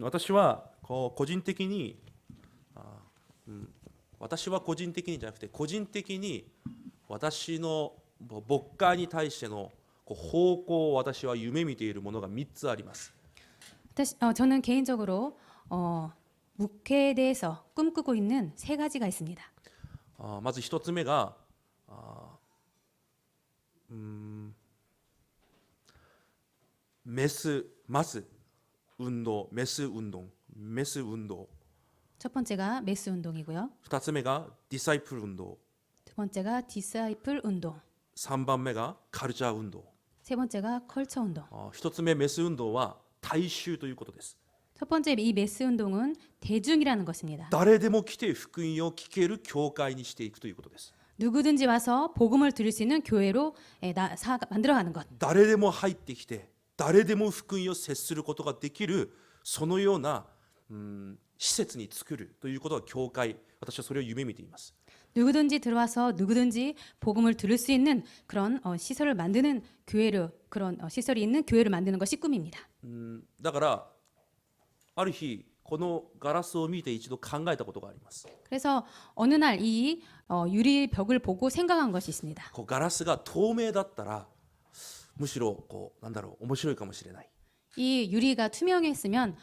私は個人的に私は個人的にじゃなくて個人的に私の牧会に対しての方向を私は夢見ているものが3つあります。 저는 개인적으로 목회에 대해서 꿈꾸고 있는 세 가지가 있습니다. まず1つ目がメス運動、メス運動。 첫 번째가 메스 운동이고요. 2つ目がディサイプル運動。 두 번째가 디사이플 운동. 3番目がカルチャー運動。 세 번째가 컬처運動. 1つ目メス運動は大衆ということです。 첫 번째 이 메스 운동은 대중이라는 것입니다. 誰でも来て福音を聞ける教会にしていくということです。 누구든지 와서 복음을 들을 수 있는 교회로 만들어가는 것. 誰でも入ってきて誰でも福音を接することができるそのような施設に作るということが教会、私はそれを夢見ています。 누구든지 들어와서 누구든지 복음을 들을 수 있는 그런 시설을 만드는 교회를 그런 시설이 있는 교회를 만드는 것이 꿈입니다. だからある日このガラスを見て一度考えたことがあります。 그래서 어느 날 이 유리 벽을 보고 생각한 것이 있습니다. ガラスが透明だったらむしろ面白いかもしれない。 이 유리가 투명했으면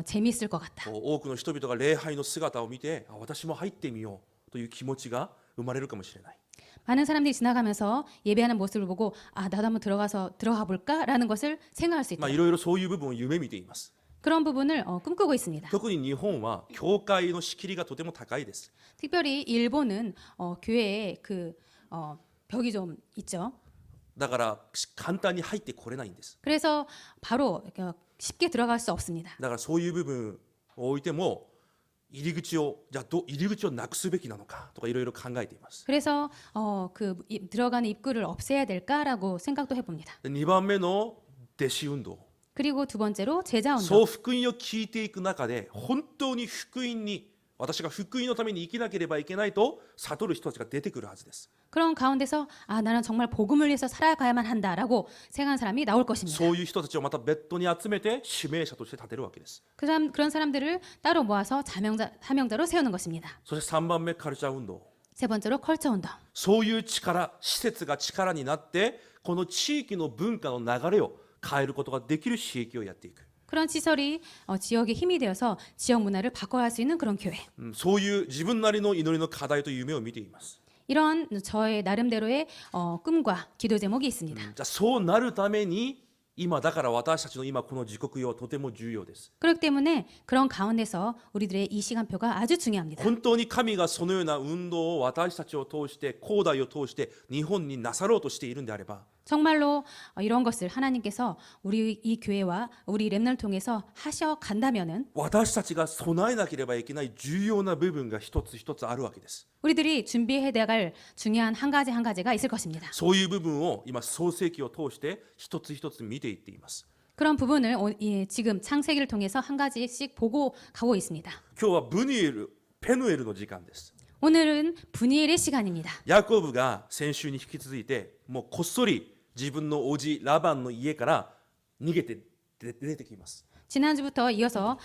재미있을 것 같다. 多くの人々が礼拝の姿を見て私も入ってみようという気持ちが生まれるかもしれない。 많은 사람들이 지나가면서 예배하는 모습을 보고 나도 한번 들어가 볼까라는 것을 생각할 수 있다. いろいろそういう部分を夢見ています。 그런 부분을 꿈꾸고 있습니다. 特に日本は教会の仕切りがとても高いです。 특별히 일본은 교회에 벽이 좀 있죠. だから簡単に入ってこれないんです。 그래서 바로 쉽게 들어갈 수 없습니다. だからそういう部分を置いても入り口をなくすべきなのかとかいろいろ考えています。 그래서 들어가는 입구를 없애야 될까라고 생각도 해봅니다. 2番目の弟子運動。 그리고 두 번째로 제자 운동. そう福音を聞いていく中で本当に福音に私が福音のために生きなければいけないと悟る人たちが出てくるはずです。 그런 가운데서 나는 정말 복음을 위해서 살아가야만 한다라고 생각하는 사람이 나올 것입니다. そういう人たちをまた別途に集めて指名者として立てるわけです。 그런 사람들을 따로 모아서 사명자로 세우는 것입니다. そして3番目カルチャー運動。 세 번째로 컬처 운동. そういう力、施設が力になってこの地域の文化の流れを変えることができる刺激をやっていく。 그런 시설이 지역의 힘이 되어서 지역 문화를 바꿔갈 수 있는 그런 교회. そういう自分なりの祈りの課題と夢を見ています。 이런 저의 나름대로의 꿈과 기도 제목이 있습니다. じゃあそうなるために今だから私たちの今この時刻表はとても重要です。 그렇기 때문에 그런 가운데서 우리들의 이 시간표가 아주 중요합니다. 本当に神がそのような運動を私たちを通して広大を通して日本になさろうとしているんであれば 정말로 이런 것을 하나님께서 우리 이 교회와 우리 렘넌트를 통해서 하셔 간다면은 私たちが備えなければいけない重要な部分が一つ一つあるわけです。 우리들이 준비해야 될 중요한 한 가지가 있을 것입니다. そういう部分を今創世記を通して一つ一つ見ていっています。 그런 부분을 지금 창세기를 통해서 한 가지씩 보고 가고 있습니다. 今日はペヌエルの時間です。 오늘은 분이엘의 시간입니다. ヤコブが先週に引き続いてもうこっそり自分の叔父ラバンの家から逃げて出てきます。 지난주부터 이어서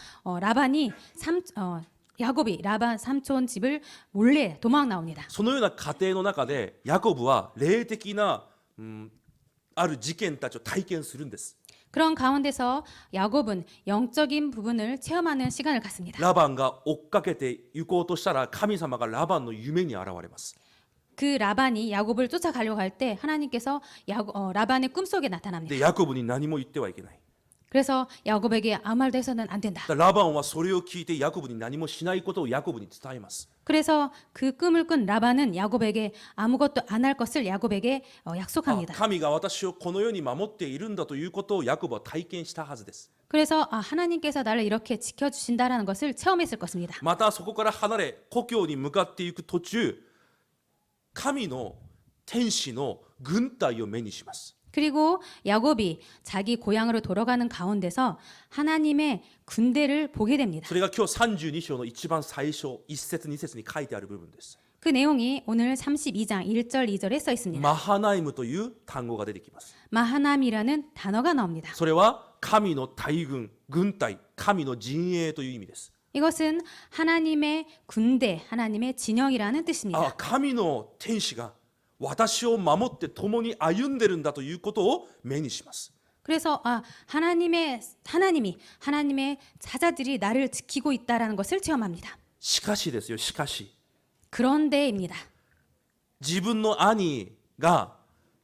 야곱이 라반 삼촌 집을 몰래 도망 나옵니다. そのような過程の中でヤコブは霊的な、ある事件たちを体験するんです。 그런 가운데서 야곱은 영적인 부분을 체험하는 시간을 갖습니다. ラバンが追っかけて行こうとしたら神様がラバンの夢に現れます。 그 라반이 야곱을 쫓아가려고 할 때 하나님께서 라반의 꿈속에 나타납니다. でヤコブに何も言ってはいけない。 그래서 야곱에게 아무 말도 해서는 안 된다. ラバンはそれを聞いてヤコブに何もしないことをヤコブに伝えます。 그래서 그 꿈을 꾼 라반은 야곱에게 아무것도 안 할 것을 야곱에게 약속합니다. 神が私をこの世に守っているんだということをヤコブは体験したはずです。 그래서 하나님께서 나를 이렇게 지켜주신다라는 것을 체험했을 것입니다. またそこから離れ故郷に向かっていく途中神の天使の軍隊を目にします。 그리고 야곱이 자기 고향으로 돌아가는 가운데서 하나님의 군대를 보게 됩니다. それが今日32章の一番最初1節2節に書いてある部分です。 그 내용이 오늘 32장 1절 2절에 써 있습니다. マハナイムという単語が出てきます。 마하남이라는 단어가 나옵니다. それは神の大軍、軍隊、神の陣営という意味です。 이것은 하나님의 군대, 하나님의 진영이라는 뜻입니다. 神の天使が私を守って共に歩んでるんだということを目にします。 그래서 하나님의 사자들이 나를 지키고 있다라는 것을 체험합니다. しかしですよ、しかし 그런데입니다. 自分の兄が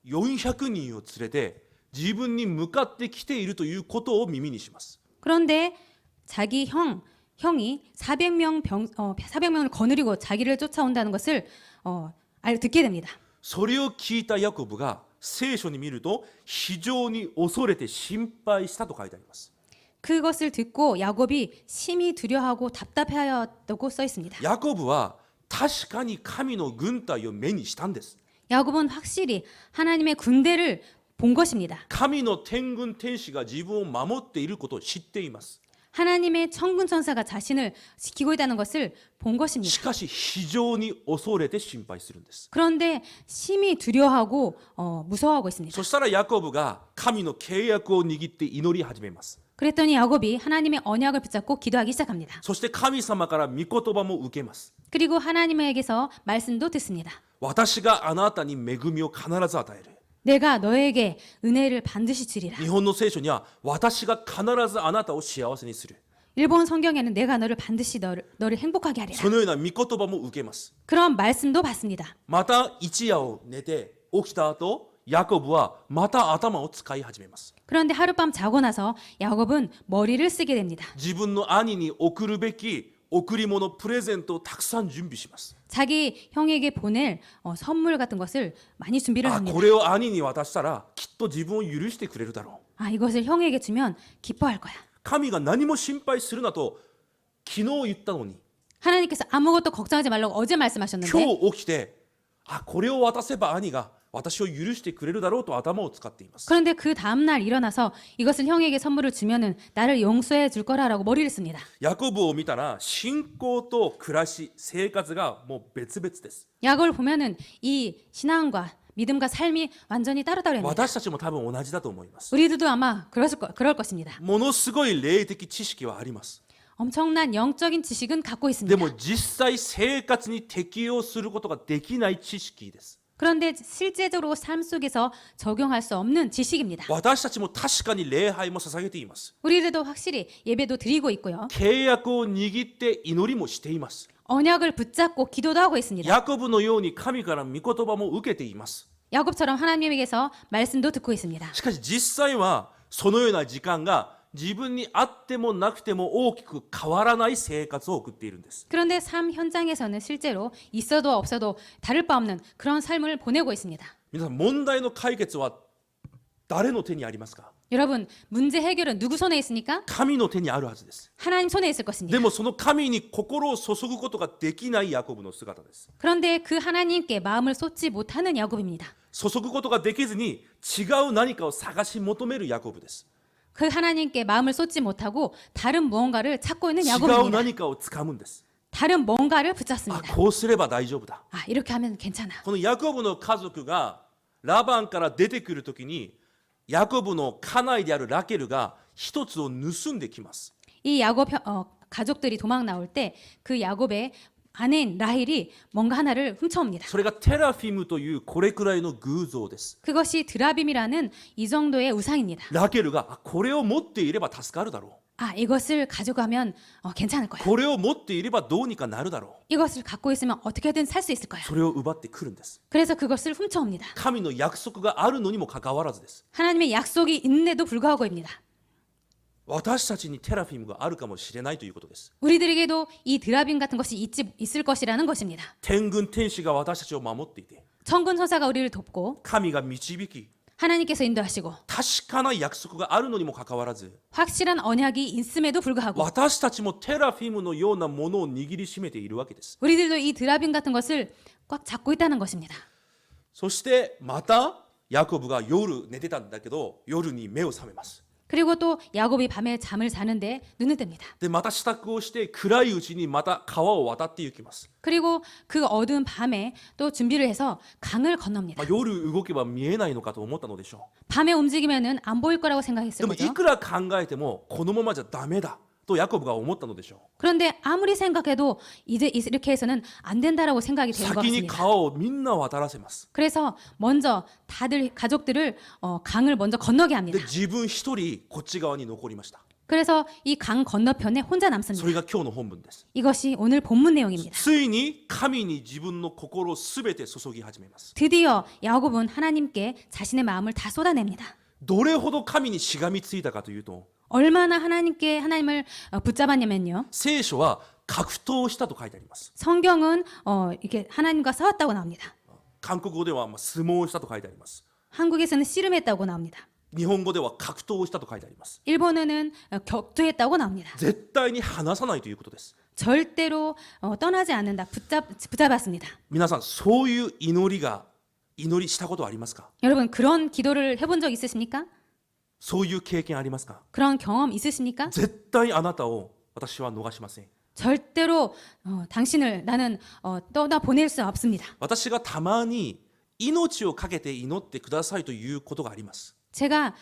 400人を連れて自分に向かってきているということを耳にします。 그런데 자기 형이 400명을 거느리고 자기를 쫓아온다는 것을 듣게 됩니다. それを聞いたヤコブが聖書に見ると非常に恐れて心配したと書いてあります。 그것을 듣고 야곱이 심히 두려워하고 답답해하였다고 써 있습니다. ヤコブは確かに神の軍隊を目にしたんです。 야곱은 확실히 하나님의 군대를 본 것입니다. 神の天軍天使が自分を守っていることを知っています。 하나님의 천군 천사가 자신을 지키고 있다는 것을 본 것입니다. しかし非常に恐れて心配するんです。 그런데 심히 두려워하고 무서워하고 있습니다. そしたらヤコブが神の契約を握って祈り始めます。 그랬더니 야곱이 하나님의 언약을 붙잡고 기도하기 시작합니다. そして神様から御言葉も受けます。 그리고 하나님에게서 말씀도 듣습니다. 私があなたに恵みを必ず与える。 내가 너에게 은혜를 반드시 주리라. 日本の聖書には私が必ずあなたを幸せにする。 일본 성경에는 내가 너를 반드시 너를 행복하게 하리라. そのような御言葉も受けます。 그런 말씀도 받습니다. また一夜を寝て起きた後、ヤコブはまた頭を使い始めます。 그런데 하룻밤 자고 나서 야곱은 머리를 쓰게 됩니다. 自分の兄に送るべき贈り物、プレゼントをたくさん準備します。 자기 형에게 보낼 선물 같은 것을 많이 준비를 あ、 합니다. これを兄に渡したらきっと自分を許してくれるだろう。 이것을 형에게 주면 기뻐할 거야. 神が何も心配するなと昨日言ったのに、 하나님께서 아무것도 걱정하지 말라고 어제 今 말씀하셨는데 日起きて、あ、これを渡せば兄が私を許してくれるだろうと頭を使っています。 그런데 그 다음 날 일어나서 이것을 형에게 선물을 주면은 나를 용서해 줄 거라라고 머리를 씁니다. ヤコブを見たら信仰と暮らし、生活がもう別々です。 야곱을 보면은 이 신앙과 믿음과 삶이 완전히 따로따로입니다. 私たちも多分同じだと思います。 우리들도 아마 그럴 것입니다. ものすごい霊的知識はあります。 엄청난 영적인 지식은 갖고 で 있습니다. も実際生活に適用することができない知識です。 그런데 실제적으로 삶 속에서 적용할 수 없는 지식입니다. 私たちも確かに礼拝も捧げています。 우리들도 확실히 예배도 드리고 있고요. 契約を握って祈りもしています。 언약을 붙잡고 기도도 하고 있습니다. ヤコブのように神から御言葉も受けています。 야곱처럼 하나님에게서 말씀도 듣고 있습니다. しかし実際はそのような時間が自分にあってもなくても大きく変わらない生活を送っているんです。 그런데 삶 현장에서는 실제로 있어도 없어도 다를 바 없는 그런 삶을 보내고 있습니다. 皆さん、問題の解決は誰の手にありますか？ 여러분, 문제 해결은 누구 손에 있습니까? 神の手にあるはずです。 하나님 손에 있을 것입니다. でもその神に心を注ぐことができないヤコブの姿です。 그런데 그 하나님께 마음을 쏟지 못하는 야곱입니다. 注ぐことができずに違う何かを探し求めるヤコブです。 그 하나님께 마음을 쏟지 못하고 다른 무언가를 찾고 있는 違う 야곱입니다. 何かを掴むんです。 다른 뭔가를 あ、 붙잡습니다. こうすれば大丈夫だ。 이렇게 하면 괜찮아. このヤコブの家族がラバンから出てくるときに、ヤコブの家内であるラケルが一つを盗んできます。 이 야곱 가족들이 도망 나올 때 그 야곱의 아내인 라헬이 뭔가 하나를 훔쳐옵니다. それがテラフィムというこれくらいの偶像です。 그것이 드라빔이라는 이 정도의 우상입니다. ラケルが、あ、これを持っていれば助かるだろ 이것을 가져가면 괜찮을 う。 거야. これを持っていればどうにかなるだろ 이것을 갖고 있으면 어떻게든 살 수 있을 거야. う。それを奪ってくるんです。 그래서 그것을 훔쳐옵니다. 神の約束があるのにもかかわらずです。 하나님의 약속이 있는데도 불구하고입니다. 私たちにテラフィムがあるかもしれないということです。 우리들에게도 이 드라빔 같은 것이 있을 것이라는 것입니다. 天軍天使が私たちを守っていて、 천군 천사가 우리를 돕고 神が導き、 하나님께서 인도하시고 確かな約束があるのにもかかわらず、 확실한 언약이 있음에도 불구하고 私たちもテラフィムのようなものを握りしめているわけです。 우리들도 이 드라빔 같은 것을 꽉 잡고 있다는 것입니다. そしてまたヤコブが夜寝てたんだけど、夜に目を覚めます。 그리고 또 야곱이 밤에 잠을 자는데 눈을 뜹니다. でまた支度をして暗いうちにまた川を渡って行きます。 그리고 그 어두운 밤에 또 준비를 해서 강을 건넙니다. 夜動けば見えないのかと思ったのでしょ 밤에 움직이면은 안 보일 거라고 う。で 생각했을 もい 거죠. くら考えてもこのままじゃダメだとヤコブが思ったのでしょ 그런데 아무리 생각해도 이제 이렇게 해서는 안 된다라고 생각이 う。 된 것 先に 같습니다. 川をみんな渡らせます。 그래서 먼저 다들 가족들을 강을 먼저 건너게 で 합니다. 自分一人こっち側に残りました。 그래서 이 강 건너편에 혼자 そ 남습니다. れが今日の本文です。 이것이 오늘 본문 내용입니다. ついに神に自分の心をすべて注ぎ始めます。 드디어 야곱은 하나님께 자신의 마음을 다 쏟아냅니다. どれほど神にしがみついたかというと、 얼마나 하나님을 붙잡았냐면요. 聖書は格闘したと書いてあります。 성경은 이렇게 하나님과 싸웠다고 나옵니다. 韓国語では相撲をしたと書いてあります。 한국에서는 씨름했다고 나옵니다. 日本語では格闘をしたと書いてあります。 일본어는 격투했다고 나옵니다. 絶対に離さないということです。 절대로 떠나지 않는다. 붙잡았습니다. 皆さん、そういう祈りしたことはありますか？ 여러분 그런 기도를 해본 적 있으십니까? そういう経験ありますか？ 그런 경험 있으십니까? 絶対あなたを私は逃しません。 절대로 당신을 나는 떠나 보낼 수 없습니다. 私がたまに命をかけて祈ってくださいということがあります。 제가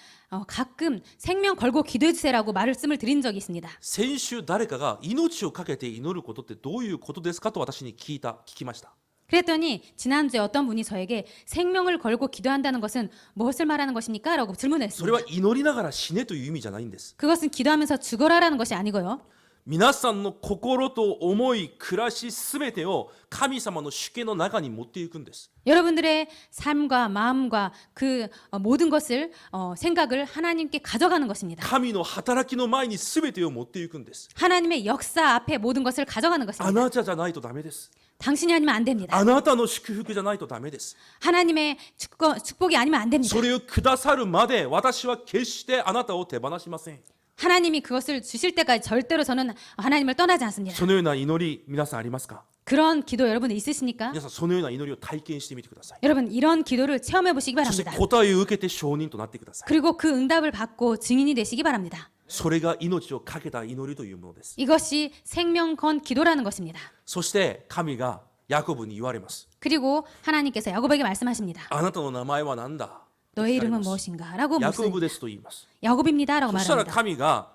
가끔 생명 걸고 기도해 주세요라고 말씀을 드린 적이 있습니다. 先週誰かが命をかけて祈ることってどういうことですかと私に聞きました。 그랬더니 지난주에 어떤 분이 저에게 생명을 걸고 기도한다는 것은 무엇을 말하는 것입니까? 라고 질문을 それは 했습니다. 祈りながら死ねという意味じゃないんです。 그것은 기도하면서 죽어라라는 것이 아니고요. 皆さんの心と思い、暮らしすべてを神様の主権の中に持っていくんです。 여러분들의 삶과 마음과 그 모든 것을 생각을 하나님께 가져가는 것입니다. 神の働きの前にすべてを持っていくんです。 하나님의 역사 앞에 모든 것을 가져가는 あ 것입니다. なたじゃないとダメです。 당신이 아니면 안 됩니다. あなたの祝福じゃないとダメです。 하나님의 축복이 아니면 안 됩니다. それをくださるまで私は決してあなたを手放しません。 하나님이 그것을 주실 때까지 절대로 저는 하나님을 떠나지 않습니다. そのような祈り皆さんありますか？ 그런 기도 여러분 있으십니까? 皆さんそのような祈りを体験してみてください。 여러분 이런 기도를 체험해 보시기 そして 바랍니다. 答えを受けて証人となってください。 그리고 그 응답을 받고 증인이 되시기 바랍니다. それが命をかけた祈りというものです。 이것이 생명 건 기도라는 것입니다. そして神がヤコブに言われます。 그리고 하나님께서 야곱에게 말씀하십니다. あなたの名前は何だ？ 너의 이름은 무엇인가? 라고 ヤコブ 묻습니다. ですと言います。 야곱입니다. 라고 そしたら 말합니다. 神が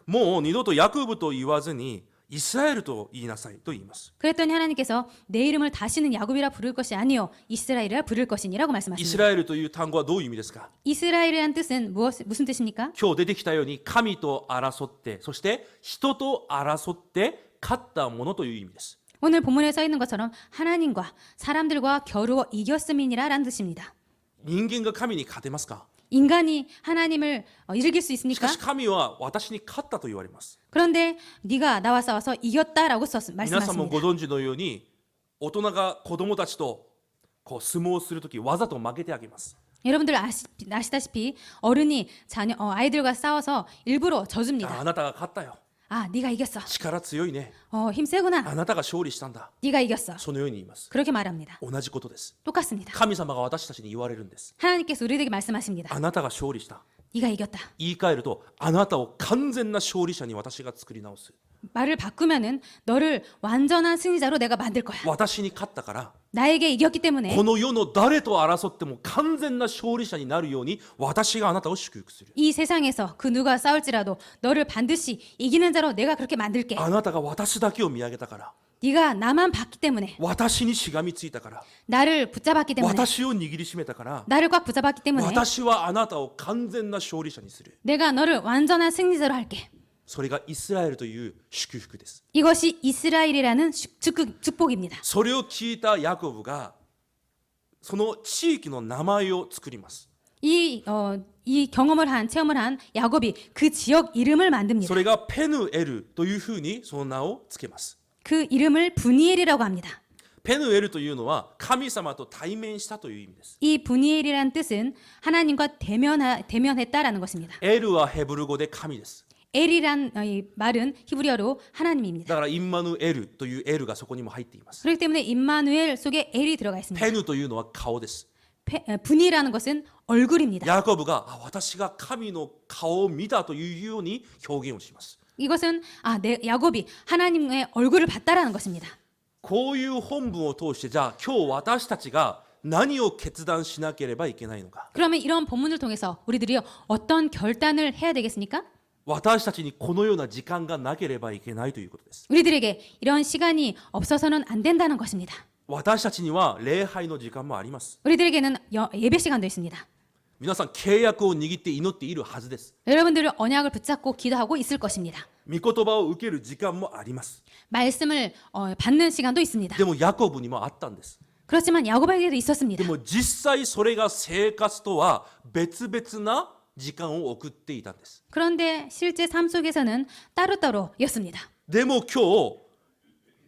もう二度とヤコブと言わずにイスラエルと言いなさいと言います。 그랬더니 하나님께서 내 이름을 다시는 야곱이라 부를 것이 아니요 이스라엘이라 부를 것이니라고 イス 말씀하십니다. ラエルという単語はどういう意味ですか？ 이스라엘이란 뜻은 무슨 뜻입니까? 今日出てきたように神と争ってそして人と争って勝ったものという意味です。 오늘 본문에 써 있는 것처럼 하나님과 사람들과 겨루어 이겼음이니라라는 뜻입니다. 人間が神に勝てますか？ 인간이 하나님을 이길 수 し 있습니까? かし神は私に勝ったと言われます。 그런데 네가 나와 싸워서 이겼다라고 皆さんもご 말씀하십니다. 存知のように大人が子供たちとこう相撲をするときわざと負けてあげます。 여러분들 아시다시피 어른이 아이들과 싸워서 일부러 あ 져줍니다. なたが勝ったよ。 아, 네가 이겼어. 力強いね。 힘 세구나. あなたが勝利したんだ。 네가 이겼어. そのように言います。 그렇게 말합니다. 同じことです。 똑같습니다. 神様が私たちに言われるんです。 하나님께서 우리에게 말씀하십니다. あなたが勝利した。 네가 이겼다. 言い換えるとあなたを完全な勝利者に私が作り直す。 말을 바꾸면은 너를 완전한 승리자로 내가 만들 거야. 私に勝ったから 나에게 이겼기 때문에 この世の誰と争っても完全な勝利者になるように私があなたを祝福する。 이 세상에서 그 누가 싸울지라도 너를 반드시 이기는 자로 내가 그렇게 만들게. あなたが私だけを見上げたから 네가 나만 봤기 때문에 私にしがみついたから 나를 붙잡았기 때문에 私を握りしめたから 나를 꽉 붙잡았기 때문에 私はあなたを完全な勝利者にする。 내가 너를 완전한 승리자로 할게. それがイスラエルという祝福です。 이것이 이스라엘이라는 축복입니다. それを聞いたヤコブがその地域の名前を作ります。 이 경험을 한 체험을 한 야곱이 그 지역 이름을 そ 만듭니다. れがペヌエルというふうにその名をつけます。 그 이름을 브니엘이라고 합니다. ペヌエルというのは神様と対面したという意味です。 이 브니엘이라는 뜻은 하나님과 대면했다라는 것입니다. エルはヘブル語で神です。 엘이란 말은 히브리어로 だ 하나님입니다. からインマヌエルというエルがそこにも入っています。 그렇기 때문에 임마누엘 속에 엘이 들어가 있습니다. ペヌというのは顔です。 분이라는 것은 얼굴입니다. ヤコブが私が神の顔を見たというように表現をします。 이것은 야곱이 하나님의 얼굴을 봤다라는 것입니다. こういう本文を通してじゃあ今日私たちが何を決断しなければいけないのか。 그러면 이런 본문을 통해서 우리들이 어떤 결단을 해야 되겠습니까? 私たちにこのような時間がなければいけないということです。 우리들에게 이런 시간이 없어서는 안 된다는 것입니다. 私たちには礼拝の時間もあります。 우리들에게는 예배 시간도 있습니다. 皆さん契約を握って祈っているはずです。 여러분들은 언약을 붙잡고 기도하고 있을 것입니다. 御言葉を受ける時間もあります。 말씀을 받는 시간도 있습니다. でもヤコブにもあったんです。 그렇지만 야곱에게도 있었습니다. でも実際それが生活とは別々な時間を送っていたんです。 그런데 실제 삶 속에서는 따로따로였습니다. でも今日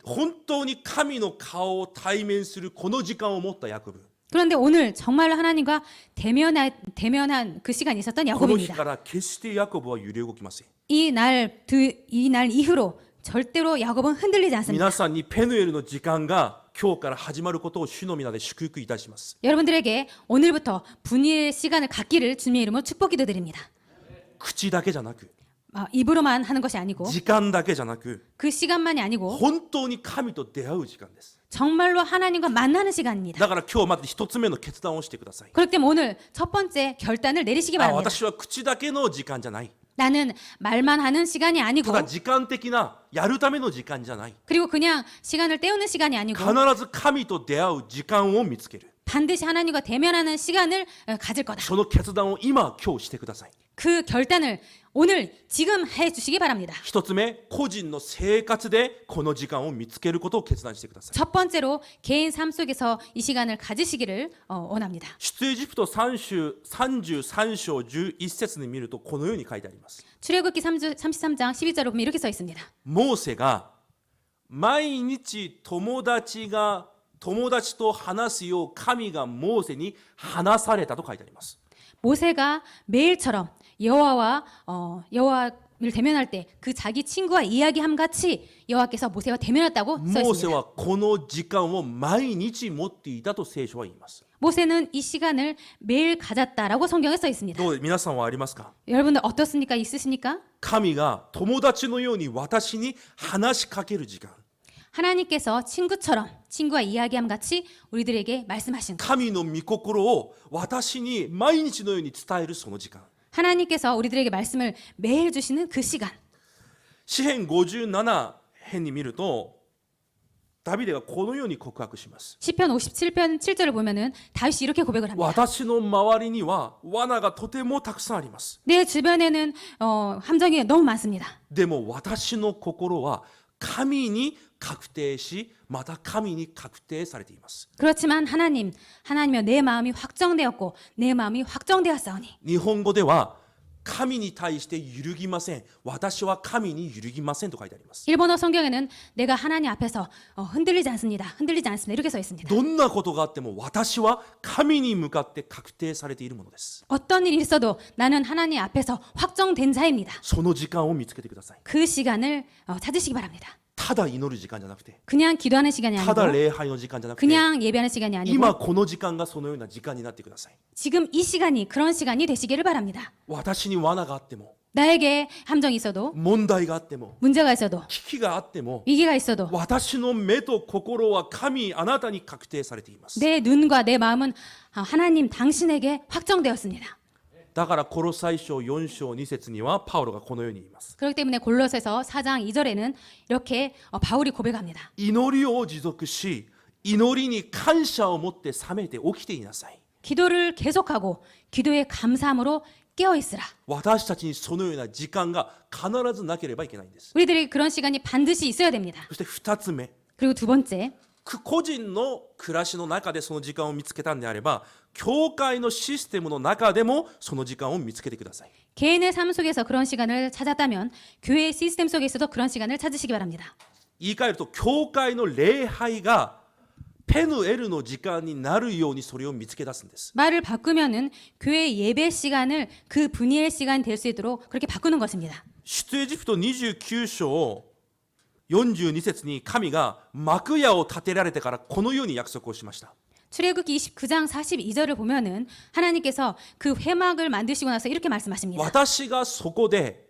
本当に神の顔を対面するこの時間を持ったヤコブ、 그런데 오늘 정말로 하나님과 대면한 그 시간이 있었던 この日か 야곱입니다. ら決してヤコブは揺れ動きません。 이 날 이후로 절대로 야곱은 흔들리지 않습니다. 皆さんにペヌエルの時間が今日から始まることを主の皆で祝福いたします。 여러분들에게 오늘부터 분이의 시간을 갖기를 주님의 이름으로 축복 기도드립니다. 口だけじゃなく 입으로만 하는 것이 아니고 時間だけじゃなく 그 시간만이 아니고 本当に神と出会う時間です。 정말로 하나님과 만나는 시간입니다. だから今日まず一つ目の決断をしてください。 그렇기 때문에 오늘 첫 번째 결단을 내리시기 바랍니다. 私は口だけの時間じゃない。 나는 말만 하는 시간이 た 아니고 だ時間的なやるための時間じゃない。 그리고 그냥 시간을 때우는 시간이 아니고 必ず神と出会う時間を見つける。 반드시 하나님과 대면하는 시간을 가질 거다. その決断を今してください。 그 결단을 오늘 지금 해 주시기 바랍니다. 一つ目、個人の生活でこの時間を見つけることを決断してください。 첫 번째로 개인 삶 속에서 이 시간을 가지시기를 원합니다. 出エジプト33章11節に見るとこのように書いてあります。 출애굽기 33장 12절을 보면 이렇게 써 있습니다. モーセが毎日友達と話すよう神がモーセに話されたと書いてあります。 모세가 매일처럼 여호와를 대면할 때 그 자기 친구와 이야기함 같이 여호와께서 모세와 대면했다고 써 モーセ 있습니다. はこの時間を毎日持っていたと聖書は言います。 모세는 이 시간을 매일 가졌다라고 성경에 써 있습니다. どう皆さんはありますか？ 여러분들 어떻습니까? 있으십니까? 神が友達のように私に話しかける時間。 하나님께서 친구와 이야기함 같이 우리들에게 말씀하신 것. 神の御心を私に毎日のように伝えるその時間。 하나님께서 우리들에게 말씀을 매일 주시는 그 시간. 詩編57編に見るとダビデがこのように告白します。 시편 57편 7절을 보면은 다윗이 이렇게 고백을 합니다. 私の周りには罠がとてもたくさんあります。 내 주변에는 함정이 너무 많습니다. でも私の心は神に確定し、また神に確定されています。 그렇지만 하나님이여 내 마음이 확정되었고 내 마음이 확정되었사오니. 日本語では神に対して揺るぎません。私は神に揺るぎませんと書いてあります。 일본어 성경에는 내가 하나님 앞에서 흔들리지 않습니다. 이렇게 써 있습니다. どんなことがあっても私は神に向かって確定されているものです。 어떤 일이 있어도 나는 하나님 앞에서 확정된 자입니다. その時間を見つけてください。 그 시간을 찾으시기 바랍니다. ただ祈る時間じゃなくて、 그냥 기도하는 시간이 ただ 아니고 礼拝の時間じゃなくて、 그냥 예배하는 시간이 아니고 今この時間がそのような時間になってください。 지금 이 시간이 그런 시간이 되시기를 바랍니다. 私に罠があっても、 나에게 함정이 있어도 問題があっても、 문제가 있어도 危機があっても、 위기가 있어도 私の目と心は神あなたに確定されています。 내 눈과 내 마음은 하나님 당신에게 확정되었습니다. だからコロサイ書4章2節にはパウロがこのように言います。 그렇기 때문에 골로새서 4장 2절에는 이렇게 바울이 고백합니다. 祈りを持続し、祈りに感謝を持って覚めて起きていなさい。 기도를 계속하고 기도의 감사함으로 깨어 있으라. 私たちにそのような時間が必ずなければいけないんです。 우리들이 그런 시간이 반드시 있어야 됩니다. そして2つ目、 그리고 두 번째, 個人の暮らしの中でその時間を見つけたんであれば、教会のシステムの中でもその時間を見つけてください。 개인의 삶 속에서 그런 시간을 찾았다면 교회의 시스템 속에서도 그런 시간을 찾으시기 바랍니다. 言い換えると、教会の礼拝がペヌエルの時間になるようにそれを見つけ出すんです。 말을 바꾸면은 교회 예배 시간을 그 분이엘 시간이 될 수 있도록 그렇게 바꾸는 것입니다. 出エジプト29章42節に神が幕屋を建てられてからこのように約束をしました。 출애굽기 29장 42절을 보면은 하나님께서 그 회막을 만드시고 나서 이렇게 말씀하십니다. 私がそこで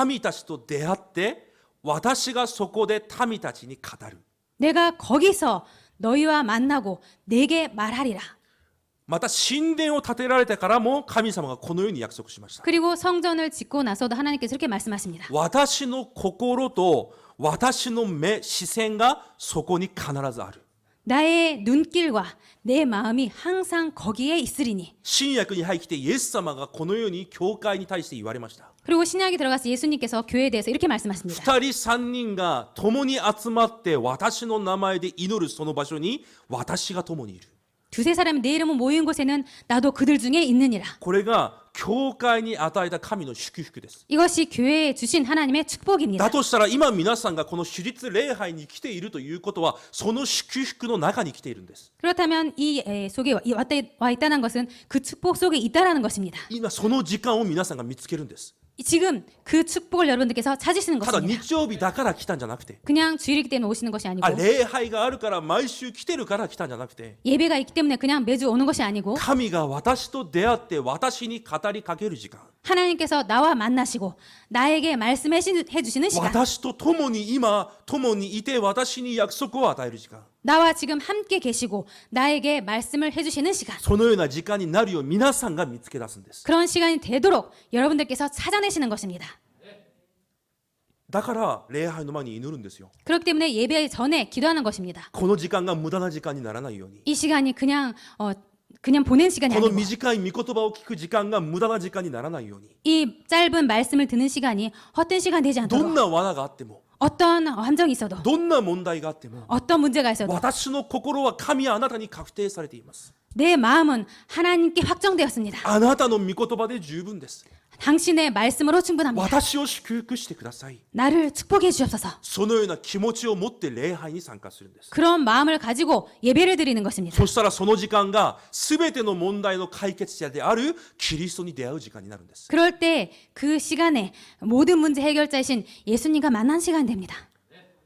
民たちと出会って私がそこで民たちに語る。 내가 거기서 너희와 만나고 내게 말하리라. また神殿を建てられてからも神様がこのように約束しました。 그리고 성전을 짓고 나서도 하나님께서 이렇게 말씀하십니다. 私の心と私の目、視線がそこに必ずある。 나의 눈길과 내 마음이 항상 거기에 있으리니. 新約に入ってイエス様がこのように教会に対して言われました。 그리고 신약이 들어가서 예수님께서 교회에 대해서 이렇게 말씀하십니다. 二人三人が共に集まって私の名前で祈るその場所に私が共にいる。 두세 사람이 내 이름은 모인 곳에는 나도 그들 중에 있느니라. これが教会に与えた神の祝福です。 이것이 교회에 주신 하나님의 축복입니다. だとしたら今皆さんがこの主立礼拝に来ているということはその祝福の中に来ているんです。 그렇다면 이 속에 와 있다는 것은 그 축복 속에 있다라는 것입니다. 今その時間を皆さんが見つけるんです。 지금 그 축복을 여러분들께서 찾으시는 ただ 것입니다. 日曜日だから来たんじゃなくて、 그냥 주일이기 때문에 오시는 것이 아니고 礼拝があるから毎週来てるから来たんじゃなくて、 예배가 있기 때문에 그냥 매주 오는 것이 아니고 神が私と出会って私に語りかける時間、 하나님께서 나와 만나시고 나에게 말씀해 주시는 시간, 私と共に今共にいて私に約束を与える時間、 나와 지금 함께 계시고 나에게 말씀을 해주시는 시간, そのような時間になるよう皆さんが見つけ出すんです。 그런 시간이 되도록 여러분들께서 찾아내시는 것입니다. だから礼拝の前に祈るんですよ。 그렇기 때문에 예배 전에 기도하는 것입니다. この時間が無駄な時間にならないように、 이 시간이 그냥 보낸 시간이 この 아니고 短い御言葉を聞く時間が無駄な時間にならないように、 이 짧은 말씀을 듣는 시간이 헛된 시간 되지 どん 않도록 な罠があっても 어떤 함정이 있어도 どんな問題があっても 어떤 문제가 있어도 私の心は神はあなたに確定されています。 내 마음은 하나님께 확정되었습니다. あなたの御言葉で十分です。 당신의 말씀으로 충분합니다. 私を祝福してください。 나를 축복해 주옵소서. そのような気持ちを持って礼拝に参加するんです。 그런 마음을 가지고 예배를 드리는 것입니다. そしたらその時間が全ての問題の解決者であるキリストに出会う時間になるんです。 그럴 때 그 시간에 모든 문제 해결자이신 예수님과 만난 시간 됩니다.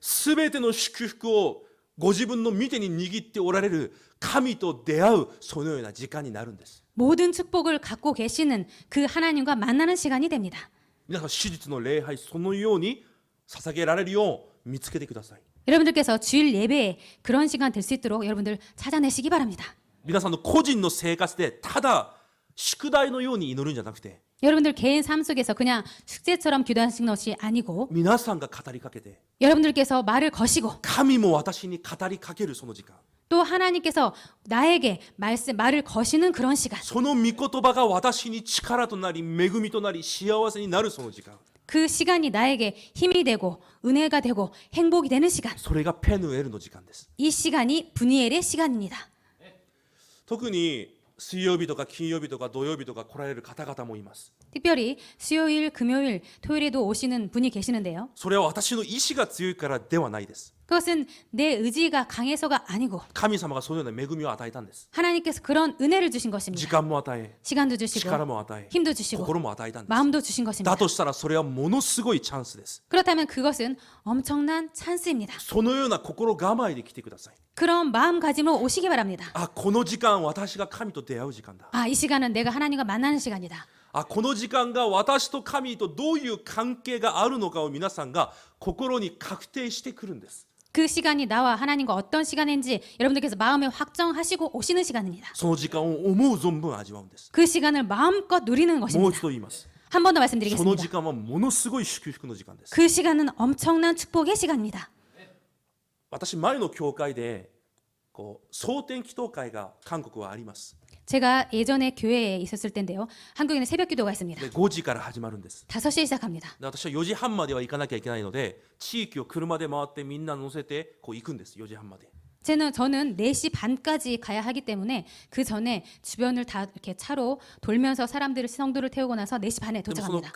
全ての祝福をご自分の御手に握っておられる神と出会うそのような時間になるんです。 모든 축복을 갖고 계시는 그 하나님과 만나는 시간이 됩니다. 皆さん手術の礼拝そのように捧げられるよう見つけてください。 여러분들께서 주일 예배에 그런 시간 될 수 있도록 여러분들 찾아내시기 바랍니다. 皆さんの個人の生活でただ宿題のように祈るんじゃなくて、 여러분들 개인 삶 속에서 그냥 숙제처럼 기도하시는 것이 아니고 皆さんが語りかけて 여러분들께서 말을 거시고 神も私に語りかけるその時間、 또 하나님께서 나에게 말을 거시는 그런 시간, その御言葉が私に力となり恵みとなり幸せになるその時間、 그 시간이 나에게 힘이 되고 은혜가 되고 행복이 되는 시간, それがペヌエルの時間です。 이 시간이 분이엘의 시간입니다. 特に水曜日とか金曜日とか土曜日とか来られる方々もいます。 특별히 수요일, 금요일, 토요일에도 오시는 분이 계시는데요. それは私の意志が強いからではないです。 그것은 내 의지가 강해서가 아니고 神様がそのような恵みを与えたんです。 하나님께서 그런 은혜를 주신 時 것입니다. 間も与え、 시간도 주시고 力も与え、 힘도 주시고 心も与えたんです。 마음도 주신 것입니다. だとしたらそれはものすごいチャンスです。 그렇다면 그것은 엄청난 찬스입니다. そのような心構えで来てください。 그런 마음가짐으로 오시기 바랍니다. あ、この時間私が神と出会う時間だ。 아, 이 시간은 내가 하나님과 만나는 시간이다. あ、この時間が私と神とどういう関係があるのかを皆さんが心に確定してくるんです。 그 시간이 나와 하나님과 어떤 시간인지 여러분들께서 마음에 확정하시고 오시는 시간입니다. その時間を思う存分味わうんです。 그 시간을 마음껏 누리는 もう 것입니다. 一度言います。 한 번 더 その 말씀드리겠습니다. 時間はものすごい祝福の時間です。 그 시간은 엄청난 축복의 시간입니다. 私前の教会で蒼天祈祷会が韓国はあります。 제가 예전에 교회에 있었을 때인데요. 한국에는 새벽 기도가 있습니다. で5時から始まるんです。 5시에 시작합니다. で私は4時半までは行かなきゃいけないので地域を車で回ってみんな乗せて行くんです。4時半まで。 저는 4시 반까지 가야 하기 때문에 그 전에 주변을 다 이렇게 차로 돌면서 성도를 태우고 나서 4시 반에 でもその 도착합니다.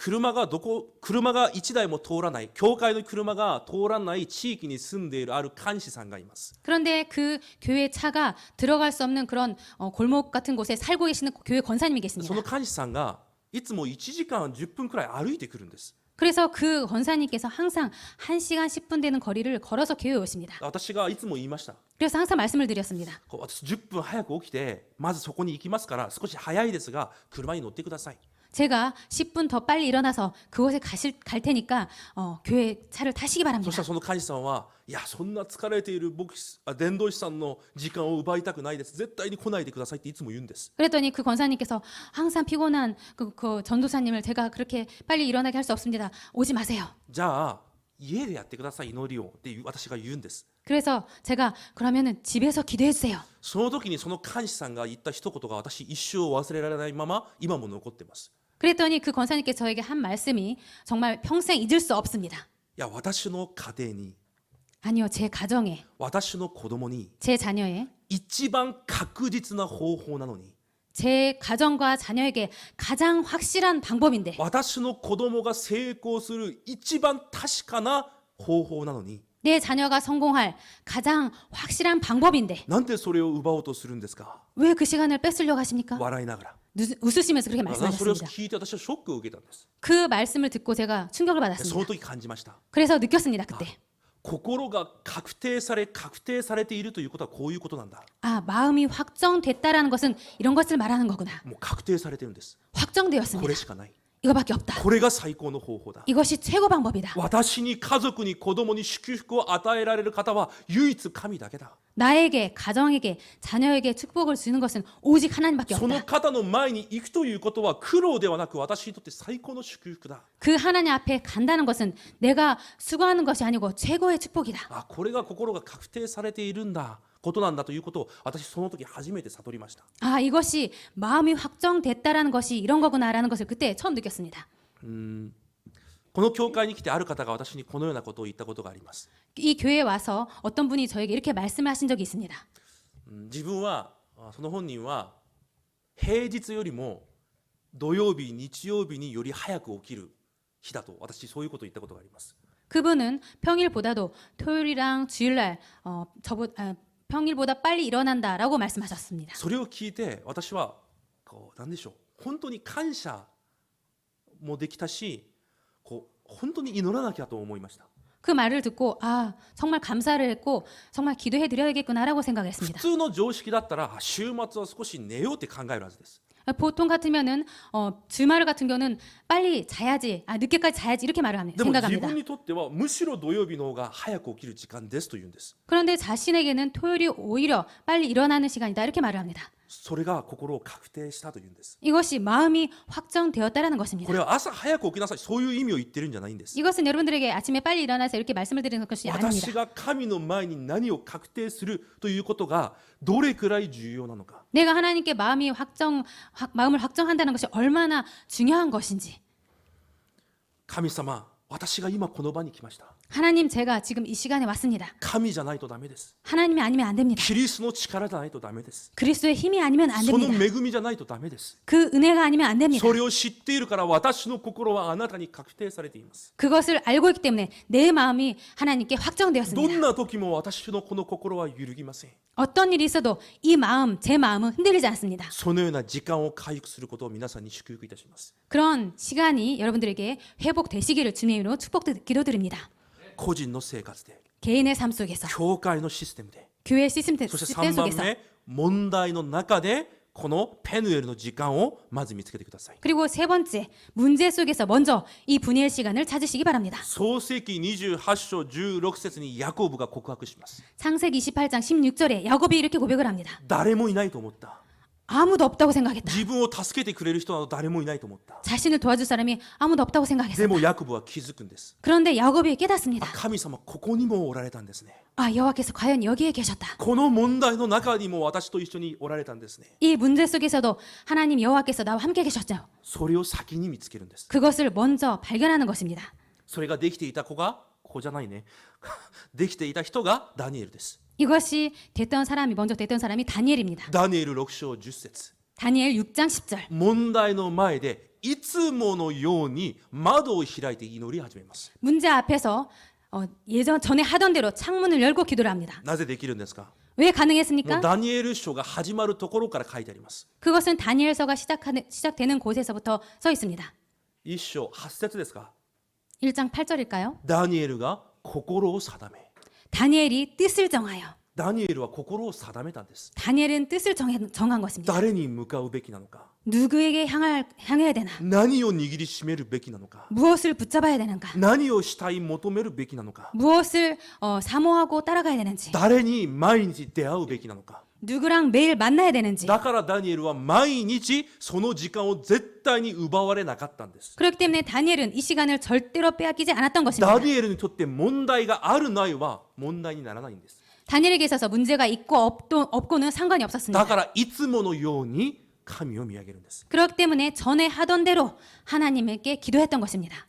車が1台も通らない教会の車が通らない地域に住んでいるある監視さんがいます。 그런데 그 교회 차가 들어갈 수 없는 그런 골목 같은 곳에 살고 계시는 교회 권사님이 そ 계십니다. の監視さんがいつも1時間10分くらい歩いてくるんです。 그래서 그 권사님께서 항상 1시간 10분 되는 거리를 걸어서 교회에 오십니다. 私がいつも言いました。 그래서 항상 말씀을 드렸습니다. 私10分早く起きてまずそこに行きますから少し早いですが車に乗ってください。 제가 10분 더 빨리 일어나서 그곳에 갈 테니까 교회 차를 타시기 そした 바랍니다. らその幹事さんはいやそんな疲れている伝道師さんの時間を奪いたくないです絶対に来ないでくださいっていつも言うんです。 그랬더니 그 권사님께서 항상 피곤한 그 전도사님을 제가 그렇게 빨리 일어나게 할 수 없습니다. 오지 마세요. じゃあ家でやってください祈りをって私が言うんです。 그래서 제가 그러면은 집에서 기도해 주세요. その時にその幹事さんが言った一言が私一生忘れられないまま今も残ってます。 그랬더니 그 권사님께서 저에게 한 말씀이 정말 평생 잊을 수 없습니다. いや私の家庭に 아니요, 제 가정에, 私の子供に 제 자녀에, 一番確実な方法なのに 제 가정과 자녀에게 가장 확실한 방법인데 私の子供が成功する一番確かな方法なのに 내 자녀가 성공할 가장 확실한 방법인데 なんでそれを奪おうとするんですか 왜 그 시간을 뺏으려고 하십니까? 笑いながら 웃으시면서 그렇게 それを 말씀하셨습니다. 聞いて私はショックを受けたんです。 그 말씀을 듣고 제가 충격을 その 받았습니다. 時感じました。 그래서 느꼈습니다. 그때 心が確定されているということはこういうことなんだ。 아, 마음이 확정됐다라는 것은 이런 것을 말하는 거구나. もう確定されてるんです。こ 확정되었습니다. れしかない。 이거밖에 없다. これが最高の方法だ。 이것이 최고 방법이다. 私に家族に子供に祝福を与えられる方は唯一神だけだ。 나에게, 가정에게, 자녀에게 축복을 주는 것은 오직 하나님밖에 その 없다. 方の前に行くということは苦労ではなく私にとって最高の祝福だ。 그 하나님 앞에 간다는 것은 내가 수고하는 것이 아니고 최고의 축복이다. あ、これが心が確定されているんだことなんだということを私その時初めて悟りました。 아, 이것이 마음이 확정됐다라는 것이 이런 거구나라는 것을 그때 처음 느꼈습니다. この教会に来てある方が私にこのようなことを言ったことがあります。 이 교회에 와서 어떤 분이 저에게 이렇게 말씀을 하신 적이 있습니다. 自分はその本人は平日よりも土曜日日曜日により早く起きる日だと私そういうことを言ったことがあります。 그분은 평일보다도 토요일이랑 주일날 평일보다 빨리 일어난다라고 말씀하셨습니다. それを聞いて私は何でしょう本当に感謝もできたし本当に祈らなきゃと思いました。 그 말을 듣고 아 정말 감사를 했고 정말 기도해 드려야겠구나라고 普 생각했습니다. 通の常識だったら週末は少し寝ようって考えるはずです。 보통 같으면은 주말 같은 경우는 빨리 자야지, 늦게까지 자야지 이렇게 말을 でも自 생각합니다. 分にとってはむしろ土曜日の方が早く起きる時間ですと言うんです。 그런데 자신에게는 토요일이 오히려 빨리 일어나는 시간이다 이렇게 말을 합니다. それが心を確定したというんです。 이것이 마음이 확정되었다라는 こ 것입니다. れは朝早く起きなさいそういう意味を言ってるんじゃないんです。 이것은 여러분들에게 아침에 빨리 일어나서 이렇게 말씀을 드리는 것이 私 아닙니다. が神の前に何を確定するということがどれくらい重要なのか。 내가 하나님께 마음을 확정한다는 것이 얼마나 중요한 것인지. 神様、私が今この場に来ました。 하나님 제가 지금 이 시간에 왔습니다. 神じゃないとダメです。 하나님이 아니면 안 됩니다. キリストの力じゃないとダメです。 그리스도의 힘이 아니면 안 その 됩니다. 恵みじゃないとダメです。 그 은혜가 아니면 안 됩니다. それを知っているから私の心はあなたに確定されています。 그것을 알고 있기 때문에 내 마음이 하나님께 ど 확정되었습니다. んな時も私のこの心は揺るぎません。 어떤 일이 있어도 이 마음, 제 마음은 흔들리지 않습니다. そのような時間を回復することを皆さんに祝福いたします。 그런 시간이 여러분들에게 회복되시기를 주님의 이름으로 기도드립니다. 個人の生活で、 개인의 삶 속에서, 教会のシステムで、 교회 시스템 そして3番 속에서, 目、問題の中でこのペヌエルの時間をまず見つけてください。 그리고 세 번째, 문제 속에서 먼저 이 분이엘 시간을 찾으시기 바랍니다. 創世記28章16節にヤコブが告白します。 창세기 28장 16절에 야곱이 이렇게 고백을 합니다. 誰もいないと思った。 아무도 없다고 생각했다. 自分を助けてくれる人など誰もいないと思った。 자신을 도와줄 사람이 아무도 없다고 で 생각했습니다. もヤコブは気づくんです。 그런데 야곱이 깨닫습니다. 神様ここにもおられたんですね。 아, 여호와께서 과연 여기에 계셨다. この問題の中にも私と一緒におられたんですね。 이 문제 속에서도 하나님 여호와께서 나와 함께 계셨죠. それを先に見つけるんです。 그것을 먼저 발견하는 것입니다. それができていた子がここじゃないね。できていた人がダニエルです。 이것이 먼저 됐던 사람이 다니엘입니다. ダニエル6章10節 다니엘 6장 10절. 問題の前でいつものように窓を開いて祈り始めます。 문제 앞에서 전에 하던 대로 창문을 열고 기도를 합니다. なぜできるんですか。 왜 もう 가능했습니까? ダニエル書が始まるところから書いてあります。 그것은 다니엘서가 시작되는 곳에서부터 써 있습니다. 1章8節ですか。 1장 8절일까요? ダニエルが心を定め 다니엘이 뜻을 정하여. ダニエルは心を定めたんです。 다니엘은 뜻을 정한 것입니다. 誰に向かうべきなのか 누구에게 향해야 되나? 何を握りしめるべきなのか 무엇을 붙잡아야 되는가? 何をしたい求めるべきなのか 무엇을 사모하고 따라가야 되는지? 誰に毎日出会うべきなのか 누구랑 매일 만나야 되는지? だからダニエルは毎日その時間を絶対に奪われなかったんです。 그렇기 때문에 다니엘은 이 시간을 절대로 빼앗기지 않았던 것입니다. ダニエルにとって問題があるないは問題にならないんです。 다니엘에게 있어서 문제가 있고 없고는 상관이 없었습니다. だからいつものように神を見上げるんです。 그렇기 때문에 전에 하던 대로 하나님께 기도했던 것입니다.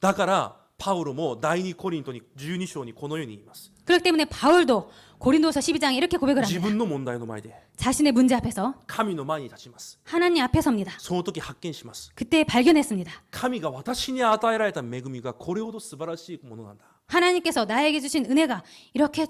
だからパウロも第2コリントに12章にこのように言います。 그렇기 때문에 바울도 고린도서 12장에 이렇게 고백을 自 합니다. 分の問題の前で 자신의 문제 앞에서 神の前に立ちます。 하나님 앞에 섭니다. その時発見します。 그때 발견했습니다. 神が私に与えられた恵みがこれほど素晴らしいものなんだ。 하나님께서 나에게 주신 은혜가 이렇게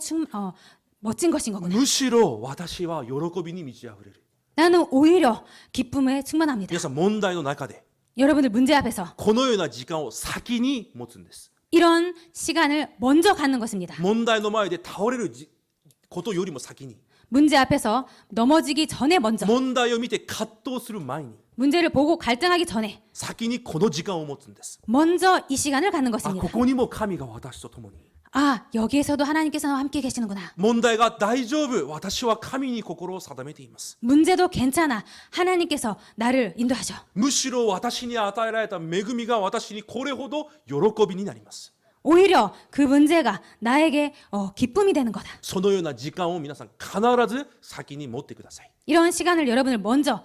멋진 것인 거구나. むしろ私は喜びに満ち溢れる。 나는 오히려 기쁨에 충만합니다. 皆さん問題の中で 여러분들 문제 앞에서 このような時間を先に持つんです。 이런 시간을 먼저 갖는 것입니다. 問題の前で倒れることよりも先に 문제 앞에서 넘어지기 전에 먼저 問題を見て葛藤する前に 문제를 보고 갈등하기 전에 先にこの時間を持つんです。 먼저 이 시간을 갖는 あ、 것입니다. ここにも神が私と共に 아, 여기에서도 하나님께서 함께 계시는구나. 問題が大丈夫、私は神に心を定めています。 문제도 괜찮아. 하나님께서 나를 인도하셔. むしろ私に与えられた恵みが私にこれほど喜びになります。 오히려 그 문제가 나에게 기쁨이 되는 거다. そのような時間を皆さん必ず先に持ってください。 이런 시간을 여러분을 먼저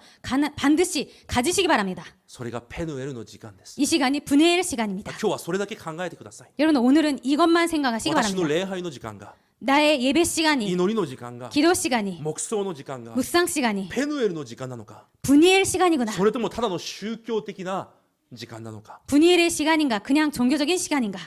반드시 가지시기 바랍니다. それがペヌエルの時間です。 이 시간이 분해의 시간입니다. 今日はそれだけ考えてください。 여러분 오늘은 이것만 생각하시기 私の 바랍니다. 礼拝の時間が、 나의 예배 시간이, 祈りの時間が、 기도 시간이, 黙想の時間が、 묵상 시간이 ペヌエルの時間なのか、 분이엘 시간이구나. それともただの宗教的な時間なのか。 분이엘의 시간인가 그냥 종교적인 시간인가.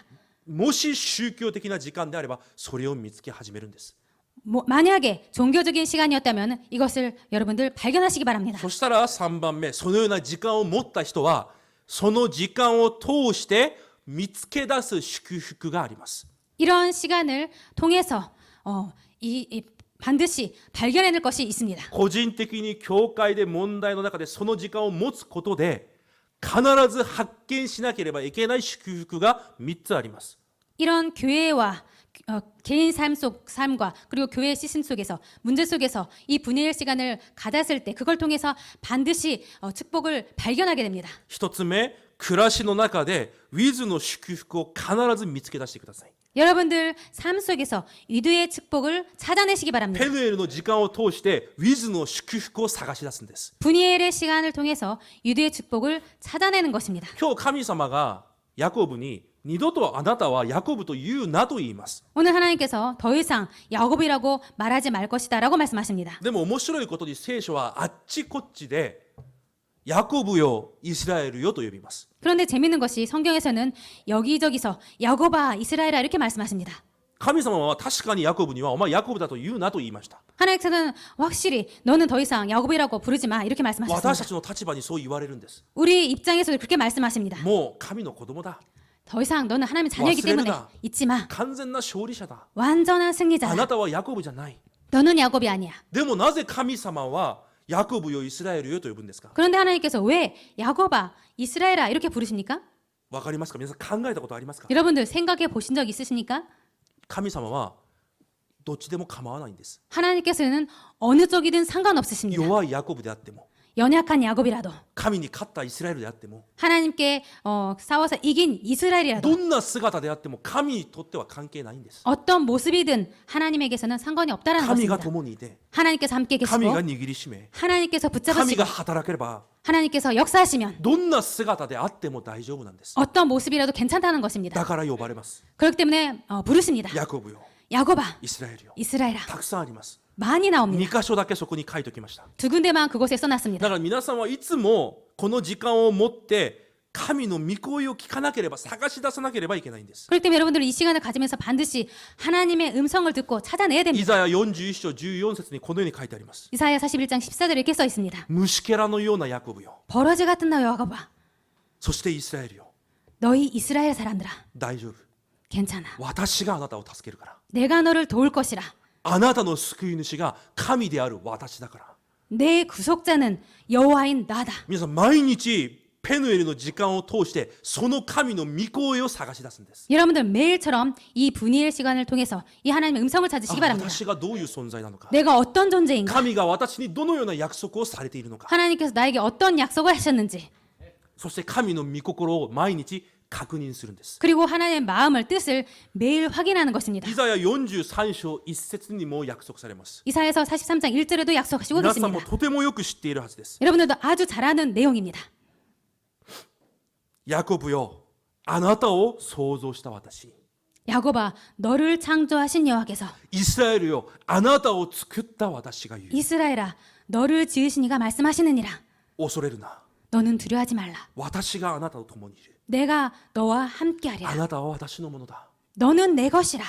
もし宗教的な時間であればそれを見つけ始めるんです。 만약에 종교적인 시간이었다면 이것을 여러분들 발견하시기 바랍니다. そしたら3番目、そのような時間を持った人はその時間を通して見つけ出す祝福があります。 이런 시간을 통해서 반드시 발견해낼 것이 있습니다. 個人的に教会で問題の中でその時間を持つことで必ず発見しなければいけない祝福が3つあります。 이런 교회와 개인 삶과 그리고 교회의 시스템 속에서 문제 속에서 이 분해의 시간을 가졌을 때 그걸 통해서 반드시 축복을 발견하게 됩니다. 1つ目、暮らしの中でウィズの祝福を必ず見つけ出してください。 여러분들 삶 속에서 위드의 축복을 찾아내시기 바랍니다. ペヌエルの時間を通してウィズの祝福を探し出すんです。 분이엘의 시간을 통해서 유대의 축복을 찾아내는 것입니다. 今日神様がヤコブに二度とあなたはヤコブと言うなと言います。 오늘 하나님께서 더 이상 야곱이라고 말하지 말 것이다라고 말씀하십니다. でも面白いことに聖書はあっちこっちでヤコブよイスラエルよと呼びます。 그런데 재밌는 것이 성경에서는 여기저기서 야곱아 이스라엘아 이렇게 말씀하십니다. 神様は確かにヤコブにはお前ヤコブだと言うなと言いました。 하나님께서는 확실히 너는 더 이상 야곱이라고 부르지 마 이렇게 私た 말씀하셨습니다. ちの立場にそう言われるんです。 우리 입장에서도 그렇게 말씀하십니다. もう神の子供だ。 더 이상 너는 하나님의 자녀이기 때문에 와스레르다. 잊지 마. 完全な勝利者だ。 완전한 あ 승리자다. なたはヤコブじゃない。 너는 야곱이 아니야. でもなぜ神様はヤコブよイスラエルよと呼ぶんですか。 그런데 하나님께서 왜 야곱아 이스라엘아 이렇게 부르십니까? わかりますか。皆さん考えたことありますか。 여러분들 생각해 보신 적 있으십니까? 神様はどっちでも構わないんです。 하나님께서는 어느 쪽이든 상관없으십니다. 弱いヤコブであっても 연약한 야곱이라도 神に勝ったイスラエルであっても 하나님께 싸워서 이긴 이스라엘이라도 どんな姿であっても神にとっては関係ないんです。 어떤 모습이든 하나님에게서는 상관이 없다는 神が 것입니다. 共にいて 하나님께서 함께 神 계시고 が握りしめ 하나님께서 神 붙잡으시고 が働ければ 하나님께서 역사하시면 どんな姿であっても大丈夫なんです。 어떤 모습이라도 괜찮다는 것입니다. だから呼ばれます。 그렇기 때문에 부르십니다. ヤコブよ 야곱아 イスラエルよ 이스라엘아 たくさんあります。 많이 나옵니다. 2箇所だけそこに書いておきました。 두 군데만 그곳에 だ 써놨습니다. から皆さんはいつもこの時間を持って神の御声を聞かなければ探し出さなければいけないんです。 그렇기 때문에 여러분들은 이 시간을 가지면서 반드시 하나님의 음성을 듣고 찾아내야 イ 됩니다. ザヤ41章14節にこのように書いてあります。 이사야 41장 14절에 이렇게 써 있습니다. 虫けらのようなヤコブよ 버러지 같은 나 야곱아 そしてイスラエルよ 너희 이스라엘 사람들아, 大丈夫 괜찮아. 私があなたを助けるから 내가 너를 도울 것이라. あなたの救い主が神である私だから 내 구속자는 여호와인 나다. 皆さん毎日ペヌエルの時間を通してその神の御声を探し出すんです 여러분들 매일처럼 이 분이엘 시간을 통해서 이 하나님의 음성을 찾으시기 바랍니다. 私がどういう存在なのか 내가 어떤 존재인가? 神が私にどのような約束をされているのか 하나님께서 나에게 어떤 약속을 하셨는지, そして神の御心を毎日確認するんです 그리고 하나님의 마음을 뜻을 매일 확인하는 것입니다. イザヤ43章1節にも約束されます 이사야서 43장 1절에도 약속하시고 皆さんも 계십니다. とてもよく知っているはずです 여러분들도 아주 잘 아는 내용입니다. ヤコブよあなたを創造した私 야곱아, 너를 창조하신 여호와께서 イスラエルよあなたを作った私が言う 이스라엘아, 너를 지으신 이가 말씀하시느니라. 恐れるな 너는 두려워하지 말라. 私があなたと共にいる 내가 너와 あ 함께하리라. なたは私のものだ 너는 내 것이라.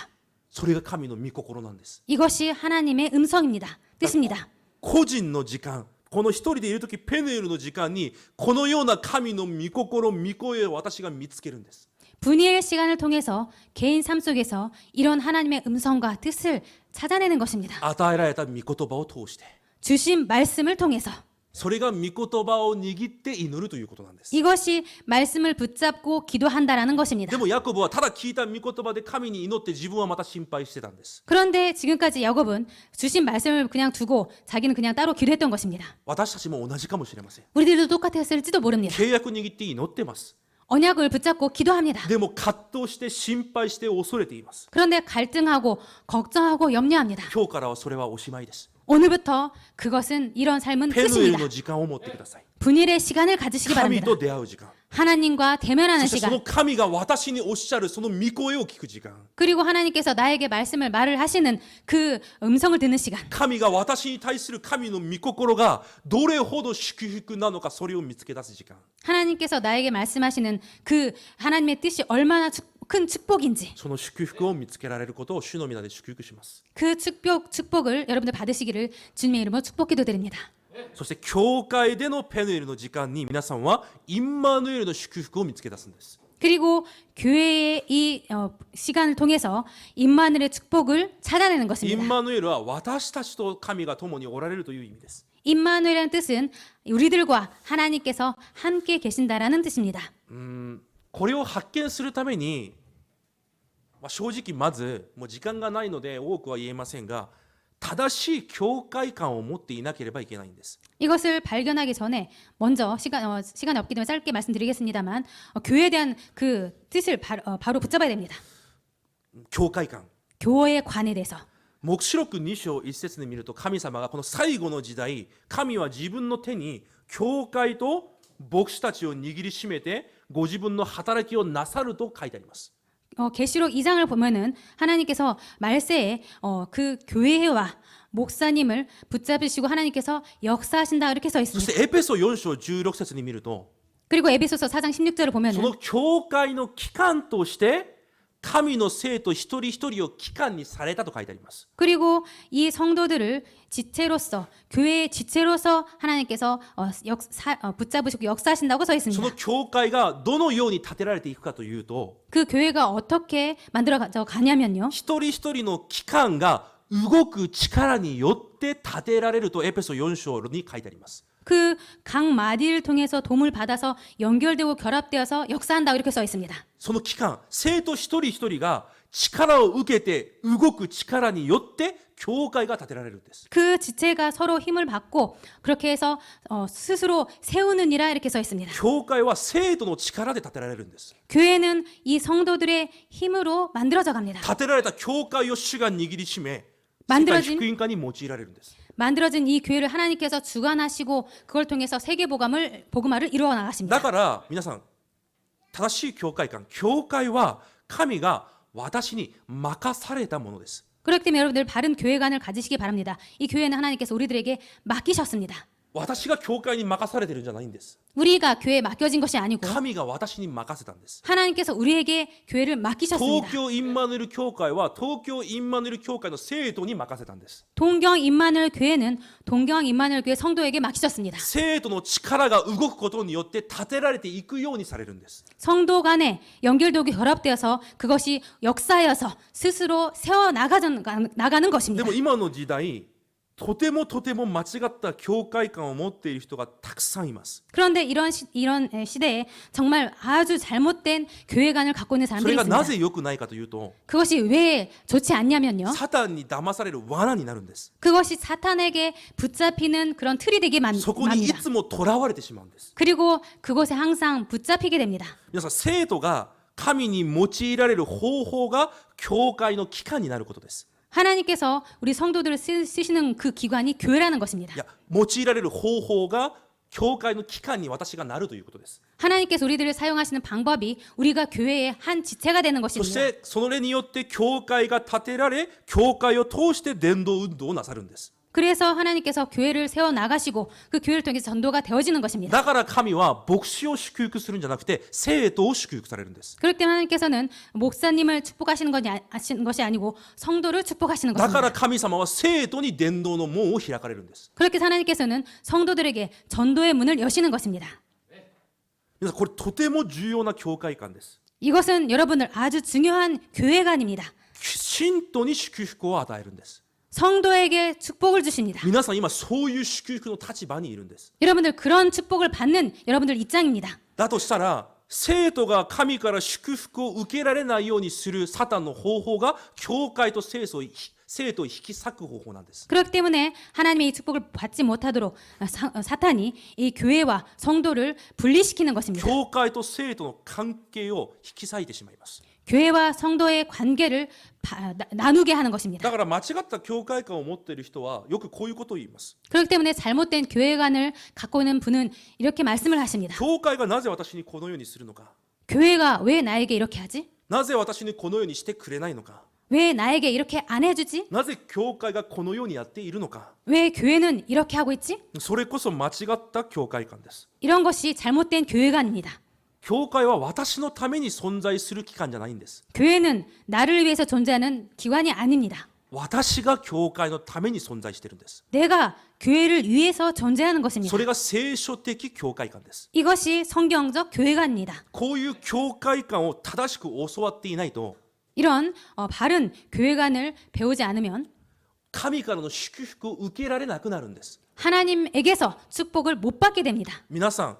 それが神の御心なんです 이것이 하나님의 음성입니다. 뜻입니다. 個人の時間この一人でいる時ペヌエルの時間にこのような神の御心御声を私が見つけるんです 분이엘 시간을 통해서 개인 삶 속에서 이런 하나님의 음성과 뜻을 찾아내는 것입니다. 与えられた御言葉を通して 주신 말씀을 통해서 それが御言葉を握って祈るということなんです 이것이 말씀을 붙잡고 기도한다라는 것입니다. でもヤコブはただ聞いた御言葉で神に祈って自分はまた心配してたんです 그런데 지금까지 야곱은 주신 말씀을 그냥 두고 자기는 그냥 따로 기도했던 것입니다. 私たちも同じかもしれません 우리들도 똑같았을지도 모릅니다. 契約握って祈ってます 언약을 붙잡고 기도합니다. でも葛藤して心配して恐れています 그런데 갈등하고 걱정하고 염려합니다. 今日からはそれはおしまいです 오늘부터 그것은 이런 삶은 ペヌエル 끝입니다. の時間を持ってください 분일의 시간을 가지시기 神 바랍니다. と出会う時間 하나님과 대면하는 そしてその 시간, 神が私におっしゃるその御声を聞く時間 그리고 하나님께서 나에게 말을 하시는 그 음성을 듣는 시간, 神が私に対する神の御心がどれほど祝福なのかそれを見つけ出す時間 하나님께서 나에게 말씀하시는 그 하나님의 뜻이 얼마나 큰 축복인지 その祝福を見つけられることを主の皆で祝福します 그 축복을 여러분들 받으시기를 주님의 이름으로 축복 기도드립니다. そして教会でのペヌエルの時間に皆さんはインマヌエルの祝福を見つけ出すんです 그리고 교회의 이 시간을 통해서 임마누엘의 축복을 찾아내는 イン 것입니다. マヌエルは私たちと神が共におられるという意味です 임마누엘이라는 뜻은 우리들과 하나님께서 함께 계신다라는 뜻입니다. これを発見するために、正直まずもう時間がないので多くは言えませんが正しい教会観を持っていなければいけないんです 이것을 발견하기 전에 먼저 시간이 없기 때문에 짧게 말씀드리겠습니다만 교회에 대한 그 뜻을 바로 붙잡아야 됩니다. 教会観 교회의 관에 대해서 黙示録2章1節で見ると神様がこの最後の時代神は自分の手に教会と牧師たちを握りしめてご自分の働きをなさると書いてあります 계시록 2장을 보면은 하나님께서 말세에 그 교회와 목사님을 붙잡으시고 하나님께서 역사하신다 이렇게 써 そし 있습니다. てエペソ4章16節に見ると 그리고 에베소서 4장 16절을 そ 보면은 の教会の機関として神の生徒一人一人を機関にされたと書いてあります 그리고 이 성도들을 지체로서 교회의 지체로서 하나님께서 붙잡으시고 역사하신다고 써 そ 있습니다. の教会がどのように建てられていくかというと 그 교회가 어떻게 만들어 가냐면요. 一人一人の機関が動く力によって建てられるとエペソ4章に書いてあります 그 각 마디를 통해서 도움을 받아서 연결되고 결합되어서 역사한다 이렇게 써 있습니다. その機関生徒一人一人が力を受けて動く力によって教会が建てられるんです 그 지체가 서로 힘을 받고 그렇게 해서 스스로 세우느니라 이렇게 써 있습니다. 教会は生徒の力で建てられるんです 교회는 이 성도들의 힘으로 만들어져 갑니다. 建てられた教会を主が握りしめ世 만들어진 界福音化に用いられるんです 만들어진 이 교회를 하나님께서 주관하시고 그걸 통해서 세계 복음화를 이루어 だ 나가십니다. から皆さん正しい教会観教会は神が私に任されたものです 그렇기 때문에 여러분들 바른 교회관을 가지시기 바랍니다. 이 교회는 하나님께서 우리들에게 맡기셨습니다. 私が教会に任されてるんじゃないんです。 우리가 교회에 맡겨진 것이 아니고 神が私に任せたんです。 하나님께서 우리에게 교회를 東 맡기셨습니다. 京インマヌエル教会は東京インマヌエル教会の生徒に任せたんです。 동경 임마누엘 교회는 동경 임마누엘 교회 성도에게 맡기셨습니다. 生徒の力が動くことによって立てられていくようにされるんです。 성도 간에 연결되고 결합되어서 그것이 역사여서 스스로 세워 나가는 で 것입니다. も今の時代、とても間違った教会観を持っている人がたくさんいます。 그런데 이런 시대에 정말 아주 잘못된 교회관을 갖고 있는 そ 사람들이 れがな 있습니다. ぜ良くないかというと、 그것이 왜 좋지 않냐면요. サタンに騙される罠になるんです。 그것이 사탄에게 붙잡히는 그런 틀이 되게 そこにい 맙니다. つも囚われてしまうんです。 그리고 그곳에 항상 붙잡히게 됩니다. 皆さん、生徒が神に用いられる方法が教会の機関になることです。 하나님께서 우리 성도들을 쓰시는 그 기관이 교회라는 것입니다. いや、用いられる方法が教会の機関に私がなるということです。 하나님께서 우리들을 사용하시는 방법이 우리가 교회의 한 지체가 되는 そし 것입니다. てそれによって教会が建てられ、教会を通して伝道運動をなさるんです。 그래서 하나님께서 교회를 세워 나가시고 그 교회를 통해서 전도가 되어지는 것입니다. だから神は牧師を祝福するんじゃなくて生徒を祝福されるんです。 그렇기 때문에 하나님께서는 목사님을 축복하시는 것이 아니고 성도를 축복하시는 だから 것입니다. 神様は生徒に伝道の門を開かれるんです。 그렇게 하나님께서는 성도들에게 전도의 문을 여시는 것입니다. 皆さん、これとても重要な教会観です。 이것은 여러분들 아주 중요한 교회관입니다. 信徒に祝福を与えるんです。 성도에게 축복을 주십니다. 皆さん今そういう祝福の立場にいるんです。 여러분들 그런 축복을 받는 여러분들 입장입니다. だとしたら生徒が神から祝福を受けられないようにするサタンの方法が教会と生徒を引き裂く方法なんです。 그렇기 때문에 하나님의 이 축복을 받지 못하도록 사탄이 이 교회와 성도를 분리시키는 것입니다. 教会と生徒の関係を引き裂いてしまいます。 교회와 성도의 관계를 나누게 하는 것입니다. だから間違った教会観を持っている人はよくこういうことを言います。 그렇기 때문에 잘못된 교회관을 갖고 있는 분은 이렇게 말씀을 하십니다. 教会がなぜ私にこのようにするのか、 교회가 왜 나에게 이렇게 하지? なぜ私にこのようにしてくれないのか、 왜 나에게 이렇게 안 해주지? なぜ教会がこのようにやっているのか、 왜 교회는 이렇게 하고 있지? それこそ間違った教会観です。 이런 것이 잘못된 교회관입니다. 教会は私のために存在する機関じゃないんです。 교회는 나를 위해서 존재하는 기관이 아닙니다. 私が教会のために存在しているんです。 내가 교회를 위해서 존재하는 そ 것입니다. れが聖書的教会観です。 이것이 성경적 교회관입니다. こういう教会観を正しく教わっていないと、 이런 바른 교회관을 배우지 않으면 神からの祝福を受けられなくなるんです。 하나님에게서 축복을 못 받게 됩니다. 皆さん、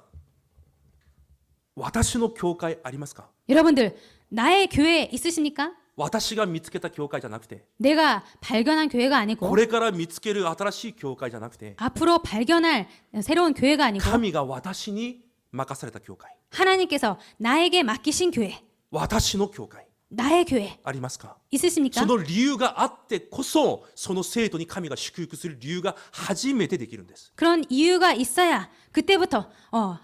私の教会ありますか？ 여러분들 나의 교회 있으십니까? 私が見つけた教会じゃなくて、 내가 발견한 교회가 아니고 これから見つける新しい教会じゃなくて、 앞으로 발견할 새로운 교회가 아니고 神が私に任された教会、 하나님께서 나에게 맡기신 교회, 私の教会 나의 교회 ありますか？ 있으십니까? その理由があってこそ、その生徒に神が祝福する理由が初めてできるんです。 그런 이유가 있어야 그때부터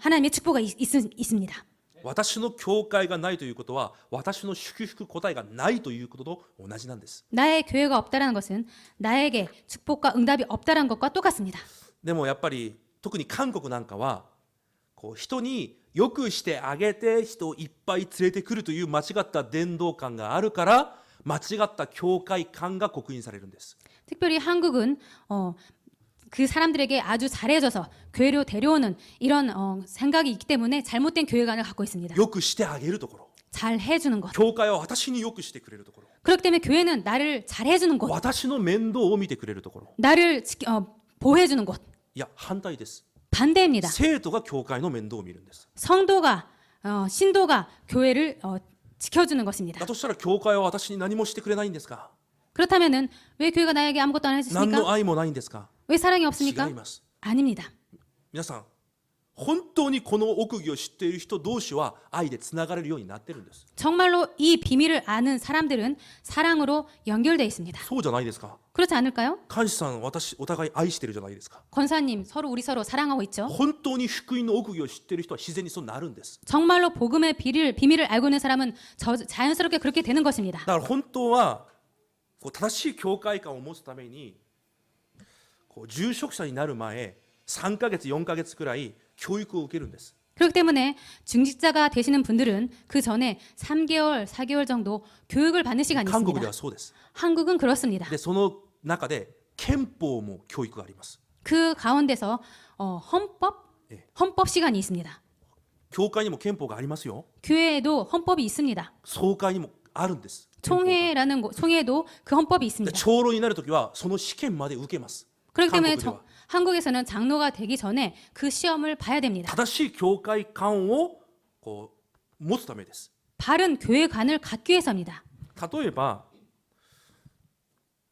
하나님의 축복이 있습니다. 私の教会がないということは、私の祝福答えがないということと同じなんです。 나의 교회가 없다라는 것은 나에게 축복과 응답이 없다라는 것과 똑같습니다. でもやっぱり特に韓国なんかは、こう人によくしてあげて人をいっぱい連れてくるという間違った伝道観があるから、間違った教会観が刻印されるんです。 특별히 한국은 그 사람들에게 아주 잘해줘서 교회로 데려오는 이런 생각이 있기 때문에 잘못된 교회관을 갖고 있습니다. よくしてあげるところ、 잘 해주는 것. 教会は私によくしてくれるところ、 그렇기 때문에 교회는 나를 잘해주는 곳, 私の面倒を見てくれるところ、 나를 보호해주는 곳. いや反対です。 반대입니다. 生徒が教会の面倒を見るんです。 성도가 신도가 교회를 지켜주는 것입니다. だとしたら教会は私に何もしてくれないんですか？ 그렇다면은 왜 교회가 나에게 아무것도 안 何 해주십니까? の愛もないんですか？ 왜 사랑이 違 없습니까? います。 아닙니다. 皆さん、本当にこの奥義を知っている人同士は愛でつながれるようになってるんです。 정말로 이 비밀을 아는 사람들은 사랑으로 연결되어 있습니다. そうじゃないですか？ 그렇지 않을까요? 監視さん、私お互い愛してるじゃないですか。 권사님 우리 서로 사랑하고 있죠. 本当に福音の奥義を知っている人は自然にそうなるんです。 정말로 복음의 비밀을 알고 있는 사람은 자연스럽게 그렇게 되는 것입니다. だから本当はこう正しい教会観を持つために、こう住職者になる前、3ヶ月4ヶ月くらい教育を受けるんです。 그렇기 때문에 중직자가 되시는 분들은 그 전에 3개월, 4개월 정도 교육을 받는 시간이 韓国で 있습니다. はそうです。 한국은 그렇습니다. でその中で憲法も教育があります。 그 가운데서 헌법 시간이 있습니다. 教会にも憲法がありますよ。 교회에도 헌법이 있습니다. 総会にもあるんです。 총회에도 그 헌법이 で 있습니다. 長老になるときはその試験まで受けます。 그렇기 때문에 한국에도 와. 한국에서는 장로가 되기 전에 그 시험을 봐야 正 됩니다. しい教会観をこう持つためです。 바른 교회관을 갖기 위해서입니다. 例えば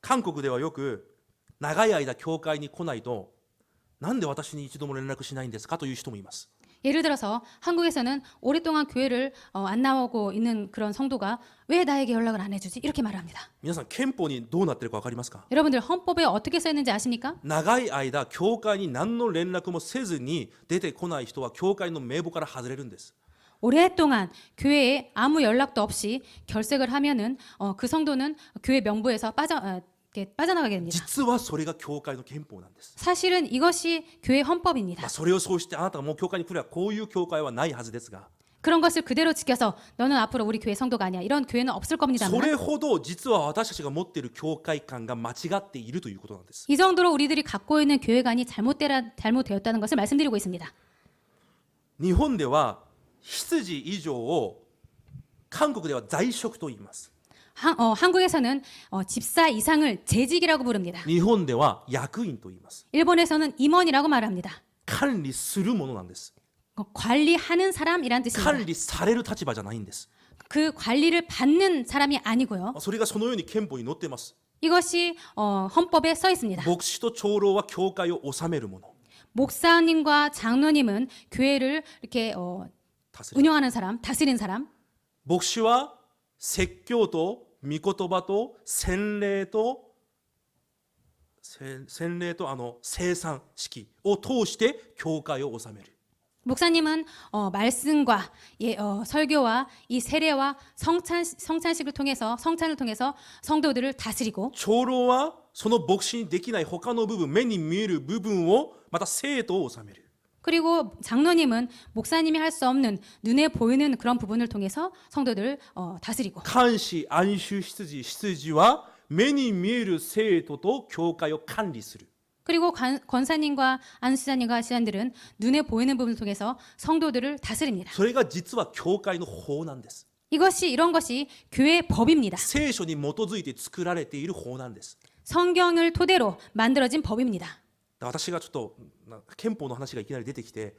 韓国ではよく長い間教会に来ないとなんで私に一度も連絡しないんですかという人もいます。 예를 들어서 한국에서는 오랫동안 교회를 안 나오고 있는 그런 성도가 왜 나에게 연락을 안 해주지? 이렇게 말을 합니다. 皆さん憲法にどうなってるか分かりますか？ 여러분들 헌법에 어떻게 써 있는지 아십니까? 長い間教会に何の連絡もせずに出てこない人は教会の名簿から外れるんです。 오랫동안 교회에 아무 연락도 없이 결색을 하면은 그 성도는 교회 명부에서 빠져나가게 됩니다. 実はそれが教会の憲法なんです。 사실은 이것이 교회 헌법입니다. それをそうしてあなたがもう教会に来ればこういう教会はないはずですが、 그런 것을 그대로 지켜서 너는 앞으로 우리 교회 성도가 아니야. 이런 교회는 없을 そ 겁니다만 れほど実は私たちが持っている教会観が間違っているということなんです。 이 정도로 우리들이 갖고 있는 교회관이 잘못되었다는 것을 말씀드리고 있습니다. 日本では執事以上を韓国では在職と言います。 한국에서는 집사 이상을 재직이라고 부릅니다. 日本では役員と言います。 일본에서는 임원이라고 말합니다. 管理するものなんです。 관리하는 사람이란 管 뜻입니다. 理される立場じゃないんです。 그 관리를 받는 사람이 아니고요. それがそのように憲法に載っています。 이것이 헌법에 써 있습니다. 牧師と長老は教会を治めるもの。 목사님과 장로님은 교회를 이렇게 達成 운영하는 사람, 다스리는 사람. 牧師は説教と御言葉と洗礼と生産式を通して教会を治める。 목사님은 말씀과 설교와 이 세례와 성찬식을 통해서 성찬을 통해서 성도들을 다스리고 長老はその牧師にできない他の部分、目に見える部分をまた生徒を治める。 그리고 장로님은 목사님이 할 수 없는 눈에 보이는 그런 부분을 통해서 성도들을 다스리고 監視、安守執事は目に見える生徒と教会を管理する。 그리고 권사님과 안수사님과 시장들은 눈에 보이는 부분을 통해서 성도들을 다스립니다. それが実は教会の法なんです。 이런 것이 교회의 법입니다. 聖書に基づいて作られている法なんです。 성경을 토대로 만들어진 법입니다. 私がちょっと憲法の話がいきなり出てきて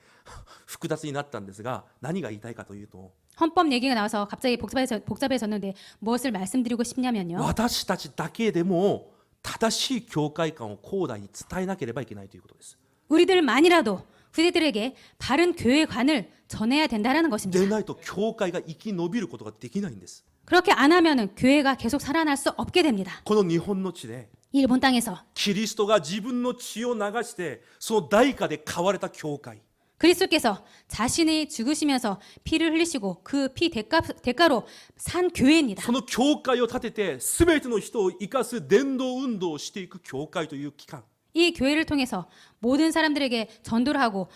複雑になったんですが、何が言いたいかというと、 헌법 얘기가 나와서 갑자기 복잡해졌는데 무엇을 말씀드리고 싶냐면요. 私たちだけでも正しい教会観を後代に伝えなければいけないということです。 우리들만이라도 후대들에게 바른 교회관을 전해야 된다는 で 것입니다. ないと教会が生き延びることができないんです。 그렇게 안 하면은 교회가 계속 살아날 수 없게 됩니다. この日本の地で 일본 땅에서 キリストが自分の血を流してその代価で買われた教会、 그리스도께서 자신이 죽으시면서 피를 흘리시고 그 피 대가로 산 교회입니다. その教会を立てて全ての人を生かす伝道運動をしていく教会という機関、 이 교회를 통해서 모든 사람들에게 전도를 하고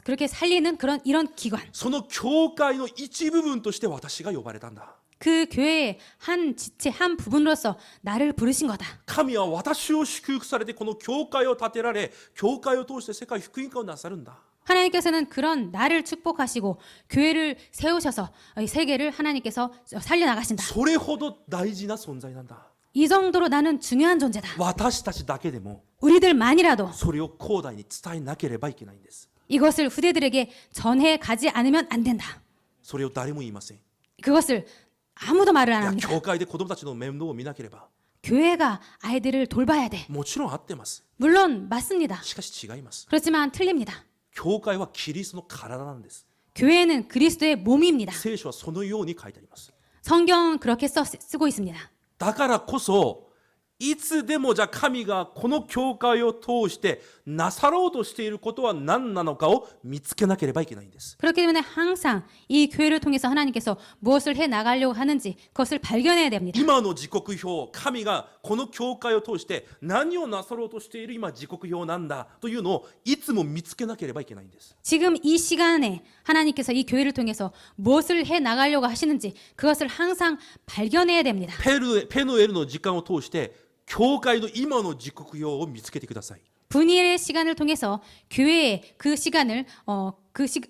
그렇게 살리는 이런 기관. その教会の一部分として私が呼ばれたんだ。 그 교회의 한 지체 한 부분으로서 나를 부르신 거다. 神は私を祝福されてこの教会を建てられ、教会を通して世界福音化をなさるんだ。 하나님께서는 그런 나를 축복하시고 교회를 세우셔서 세계를 하나님께서 살려나가신다. それほど大事な存在なんだ。 이 정도로 나는 중요한 존재다. 私たちだけでも 우리들만이라도 それを後代に伝えなければいけないんです。 이것을 후대들에게 전해 가지 않으면 안 된다. それを誰も言いません。い 그것을 아무도 말을 안 や、 합니다. 教会で子供たちの面倒を見なければ、 교회가 아이들을 돌봐야 돼. もちろん合ってます。 물론 맞습니다. しかし違います。 그렇지만 틀립니다. 教会はキリストの体なんです。 교회는 그리스도의 몸입니다. 聖書はそのように書いてあります。 성경은 그렇게 쓰고 있습니다. だからこそいつでもじゃあ神がこの教会を通してなさろうとしていることは何なのかを見つけなければいけないんです。 그렇기 때문에 항상 이 교회를 통해서 하나님께서 무엇을 해 나가려고 하는지 그것을 발견해야 됩니다. 今の時刻表、神がこの教会を通して何をなさろうとしている今時刻表なんだというのをいつも見つけなければいけないんです。 지금 이 시간에 하나님께서 이 교회를 통해서 무엇을 해 나가려고 하시는지 그것을 항상 발견해야 됩니다. ペヌエルの時間を通して教会の今の時刻表を見つけてください。 분일의 시간을 통해서 교회의 그 시간을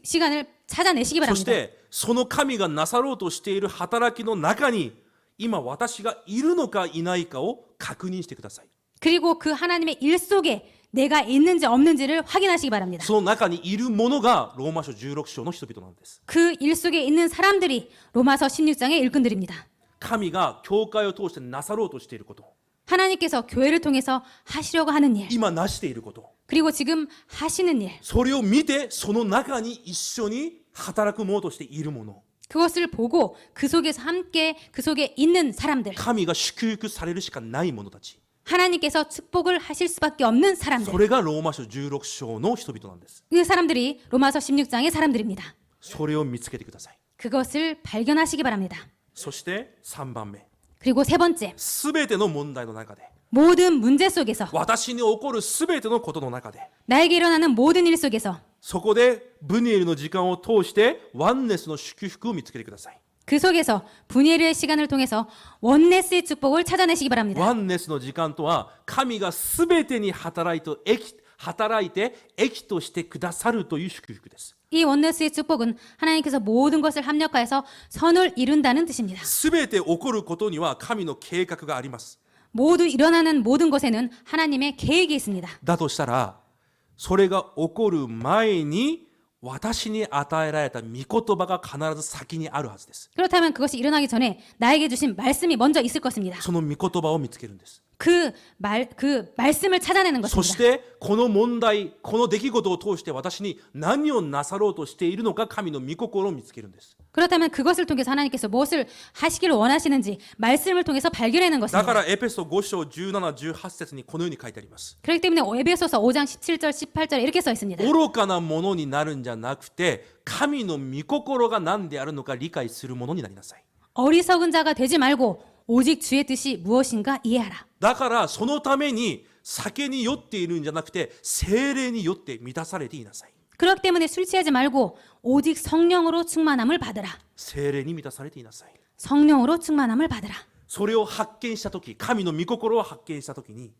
시간을 찾아내시기 そし 바랍니다. てその神がなさろうとしている働きの中に今私がいるのかいないかを確認してください。 그리고 그 하나님의 일 속에 내가 있는지 없는지를 확인하시기 바랍니다. その中にいるものがローマ書16章の人々なんです。 그 일 속에 있는 사람들이 로마서 16장의 일꾼들입니다. 神が教会を通してなさろうとしていること、 하나님께서 교회를 통해서 하시려고 하는 일, 今なしていること、 그리고 지금 하시는 일, それを見てその中に一緒に働くものとしているもの、 그것을 보고 그 속에서 함께 그 속에 있는 사람들, 神が祝福されるしかない者たち、 하나님께서 축복을 하실 수밖에 없는 そ 사람들, れがローマ書16章の人々なんです。 그 사람들이 로마서 16장의 사람들입니다. それを見つけてください。 그것을 발견하시기 바랍니다. そして3番目、 그리고 세 번째, すべての問題の中で、 모든 문제 속에서 私に起こるすべてのことの中で、 나에게 일어나는 모든 일 속에서 そこでブニエルの時間を通してワンネスの祝福を見つけてください。 그 속에서 분예의 시간을 통해서 원네스의 축복을 찾아내시기 바랍니다. ワンネスの時間とは神がすべてに働いて益としてくださるという祝福です。 이 원네스의 축복은 하나님께서 모든 것을 합력하여서 선을 이룬다는 뜻입니다. すべて起こることには神の計画があります。 모두 일어나는 모든 것에는 하나님의 계획이 있습니다. だとしたらそれが起こる前に私に与えられた御言葉が必ず先にあるはずです。 그렇다면 그것이 일어나기 전에 나에게 주신 말씀이 먼저 있을 것입니다. その御言葉を見つけるんです。 그 말씀을 찾아내는 そし 것입니다. てこの問題、この出来事を通して私に何をなさろうとしているのか神の御心を見つけるんです。 그렇다면 그것을 통해서 하나님께서 무엇을 하시기를 원하시는지 말씀을 통해서 발견하는 だ 것입니다. からエペソ5章17、18節にこのように書いてあります。 그렇기 때문에 에베소서 5장 17절 18절에 이렇게 써 있습니다. 愚かなものになるんじゃなくて神の御心が何であるのか理解するものになりなさい。 어리석은 자가 되지 말고 오직 주의 뜻이 무엇인가 이해하라. だからそのために酒に酔っているんじゃなくて聖霊に酔って満たされていなさい。 그렇기 때문에 술 취하지 말고 오직 성령으로 충만함을 받으라. 聖霊に満たされていなさい。 성령으로 충만함을 받으라. それを発見した時、神の御心を発見した時に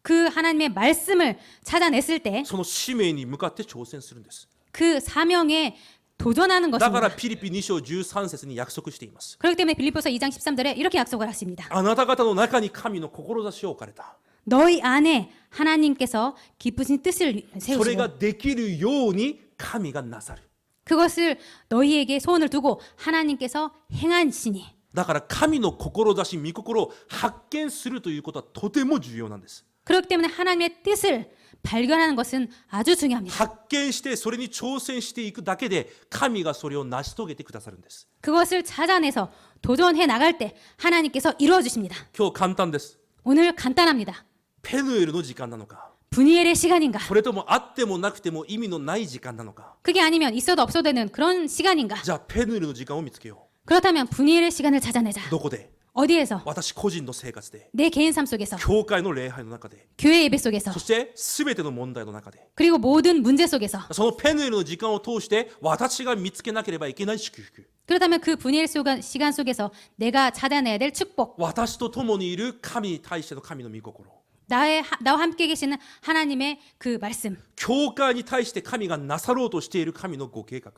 그 하나님의 말씀을 찾아냈을 때 その使命に向かって挑戦するんです。 그 사명에 도전하는 だから 것입니다. ピリピ2章13節に約束しています。 그렇기 때문에 빌립보서 2장 13절에 이렇게 약속을 하십니다. あなた方の中に神の志を置かれた。 너희 안에 하나님께서 기쁘신 뜻을 それが 세우시고 できるように神がなさる。 그것을 너희에게 소원을 두고 하나님께서 행하시니 だから神の志、御心を発見するということはとても重要なんです。 그렇기 때문에 하나님의 뜻을 발견하는 것은 아주 중요합니다. 発見してそれに挑戦していくだけで神がそれを成し遂げてくださるんです。 그것을 찾아내서 도전해 나갈 때 하나님께서 이루어 주십니다. 今日簡単です。 오늘 간단합니다. ペヌエルの時間なのか、 분이엘의 시간인가? それともあってもなくても意味のない時間なのか。 그게 아니면 있어도 없어도 되는 그런 시간인가? じゃあペヌエルの時間を見つけよ 그렇다면 분이엘의 시간을 찾아내자. う。どこで？ 어디에서? 私個人の生活で、 내 개인 삶 속에서, 教会の礼拝の中で、 교회 예배 속에서, そして全ての問題の中で、 그리고 모든 문제 속에서. そのペヌエルの時間を通して私が見つけなければいけない祝福、 그렇다면 그 분이엘 시간 속에서 내가 찾아내야 될 축복, 私と共にいる神に対しての神の御心、 나와 함께 계시는 하나님의 그 말씀, 教会に対して神がなさろうとしている神のご計画、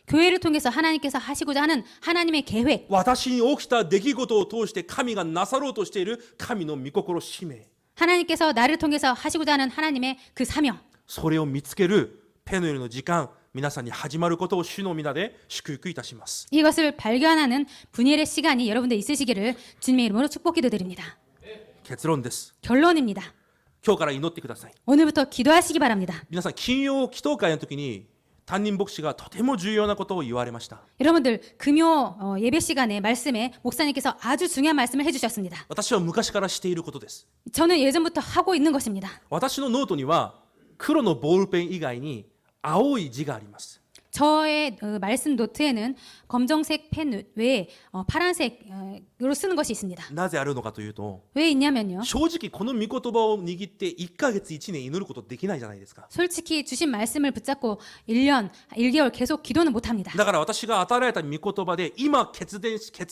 교회를 통해서 하나님께서 하시고자 하는 하나님의 계획, 私に起きた出来事を通して神がなさろうとしている神の御心、使命、 하나님께서 나를 통해서 하시고자 하는 하나님의 그 사명, それを見つけるペヌエルの時間、皆さんに始まることを主の皆で祝福いたします。 이것을 발견하는 분이엘의 시간이 여러분들 있으시기를 주님의 이름으로 축복 기도드립니다. 結論です。 결론입니다. 今日から祈ってください。 오늘부터 기도하시기 바랍니다. 皆さん金曜祈祷会の時に担任牧師がとても重要なことを言われました。 여러분들 금요 예배 시간에 말씀에 목사님께서 아주 중요한 말씀을 해주셨습니다. 私は昔からしていることです。 저는 예전부터 하고 있는 것입니다. 私のノートには黒のボールペン以外に青い字があります。 저의 말씀 노트에는 검정색 펜 외에 파란색으로 쓰는 것이 있습니다. なぜあるのかというと、 왜 있냐면요. 正直この御言葉を握って1ヶ月1年祈ることできないじゃないですか。 솔직히 주신 말씀을 붙잡고 1년, 1개월 계속 기도는 못합니다. だから私が与えられた御言葉で今決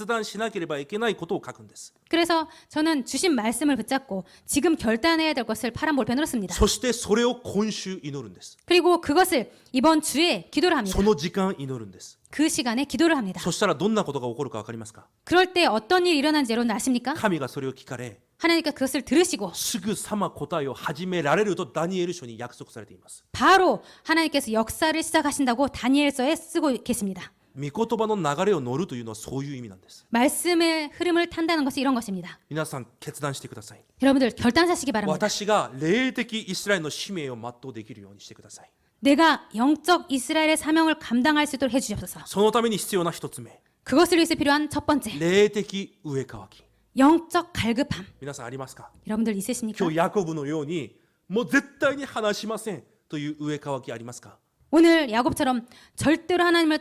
断しなければいけないことを書くんです。 그래서 저는 주신 말씀을 붙잡고 지금 결단해야 될 것을 파란 볼펜으로 씁니다. そしてそれを今週祈るんです。 그리고 그것을 이번 주에 기도를 합니다. その時間祈るんです。 그 시간에 기도를 합니다. そしたらどんなことが起こるか分かりますか？ 그럴 때 어떤 일이 일어난지 여러분 아십니까? 神がそれを聞かれ、 하나님께서 그것을 들으시고 すぐさま答えを始められるとダニエル書に約束されています。 바로 하나님께서 역사를 시작하신다고 다니엘서에 쓰고 계십니다. 御言葉の流れを乗るというのはそういう意味なんです。 말씀의 흐름을 탄다는 것이 이런 것입니다. 皆さん決断してください。 여러분들 결단하시기 바랍니다. 私が霊的イスラエルの使命を全うできるようにしてください。 내가 영적 이스라엘의 사명을 감당할 수 있도록 해주시옵소서. そのために必要な一つ目、 그것을 위해서 필요한 첫 번째, 霊的植え替き。 영적 갈급함. 皆さんありますか？ 여러분들 있으십니까? 今日ヤコブのようにもう絶対に離しませんという植え替きありますか？ 오늘 야곱처럼 절대로 하나님을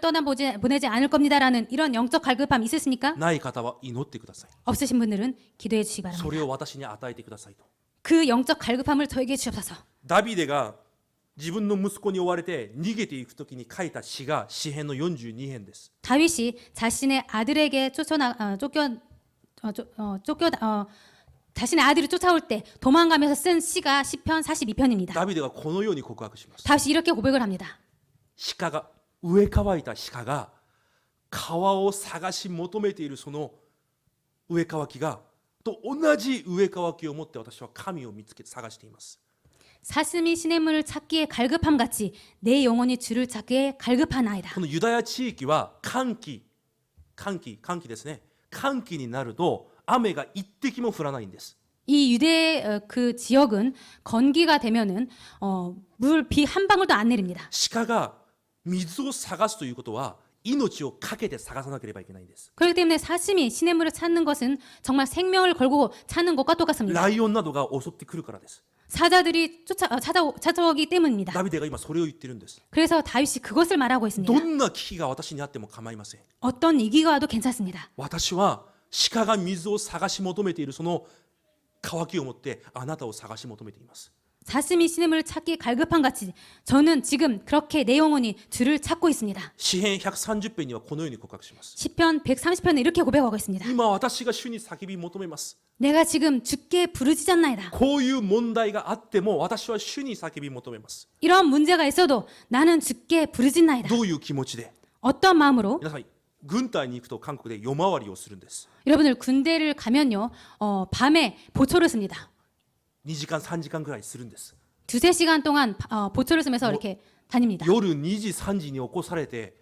보내지 않을 겁니다라는 이런 영적 갈급함 있으십니까? ない方は祈ってください。 없으신 분들은 기도해 주시기 そ 바랍니다. れを私に与えてくださいと。 그 영적 갈급함을 저에게 주옵소서. ダビデが自分の息子に追われて逃げていくときに書いた詩が詩編の42編です。 다윗이 자신의 아들에게 자신의 아들이 쫓아올 때 도망가면서 쓴 시가 시편 42편입니다. ダビデがこのように告白します。 다윗이 이렇게 고백을 합니다. 鹿が植え替えた鹿が川を探し求めているその植え替きがと同じ植え替きを持って私は神を見つけ探しています。 사슴이 시냇물을 찾기에 갈급함 같이 내 영혼이 주를 찾기에 갈급하나이다. このユダヤ地域は乾季ですね。乾季になると雨が一滴も降らないんです。 이 유대 그 지역은 건기가 되면은 물 비 한 방울도 안 내립니다. 鹿が水を探すということは命をかけて探さなければいけないんです。 그렇기 때문에 사슴이 시냇물을 찾는 것은 정말 생명을 걸고 찾는 것과 똑같습니다. ライオンなどが襲ってくるからです。 사자들이 찾아오기 때문입니다. ダビデが今それを言ってるんです。 그래서 다윗이 그것을 말하고 있습니다. どんな危機が私にあっても構いません。 어떤 위기가 와도 괜찮습니다. 私は鹿が水を探し求めているその渇きを持ってあなたを探し求めています。 사슴이 시냇물을 찾기 갈급한 같이 저는 지금 그렇게 내 영혼이 주를 찾고 있습니다. 詩編130編にはこのように告白します。 시편 130편에 이렇게 고백하고 있습니다. 今私が主に叫び求めます。 내가 지금 주께 부르짖었나이다. こういう問題があっても私は主に叫び求めます。 이런 문제가 있어도 나는 주께 부르짖나이다. どういう気持ちで？ 어떤 마음으로? 皆さん軍隊に行くと韓国で夜回りをするんです。 여러분들 군대를 가면요 밤에 보초를 씁니다. 2時間3時間ぐらいするんです。 두세 시간 동안 보초를 쓰면서 이렇게 다닙니다. 夜2時3時に起こされて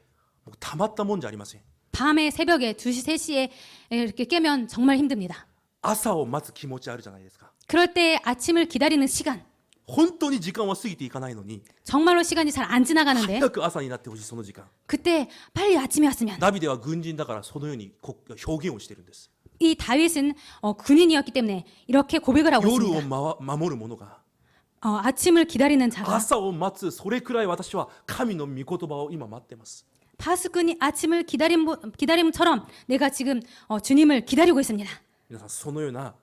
もうたまったもんじゃありません。 밤에 새벽에 2시 3시에 이렇게 깨면 정말 힘듭니다. 朝を待つ気持ちあるじゃないですか。 그럴 때 아침을 기다리는 시간 本当に時間は過ぎていかないのに 정말로 시간이 잘 안 지나가는데 早く朝になってほしいその時間。 그때 빨리 아침이 왔으면 ダビデは軍人だからそのように表現をしているんです。 이 다윗은 군인이었기 때문에 이렇게 고백을 하고 夜を 있습니다. 守る者が 아침을 기다리는 자가 朝を待つそれくらい私は神の御言葉を今待ってます。 파수꾼이 아침을 기다림처럼 내가 지금 주님을 기다리고 있습니다. 皆さんそのような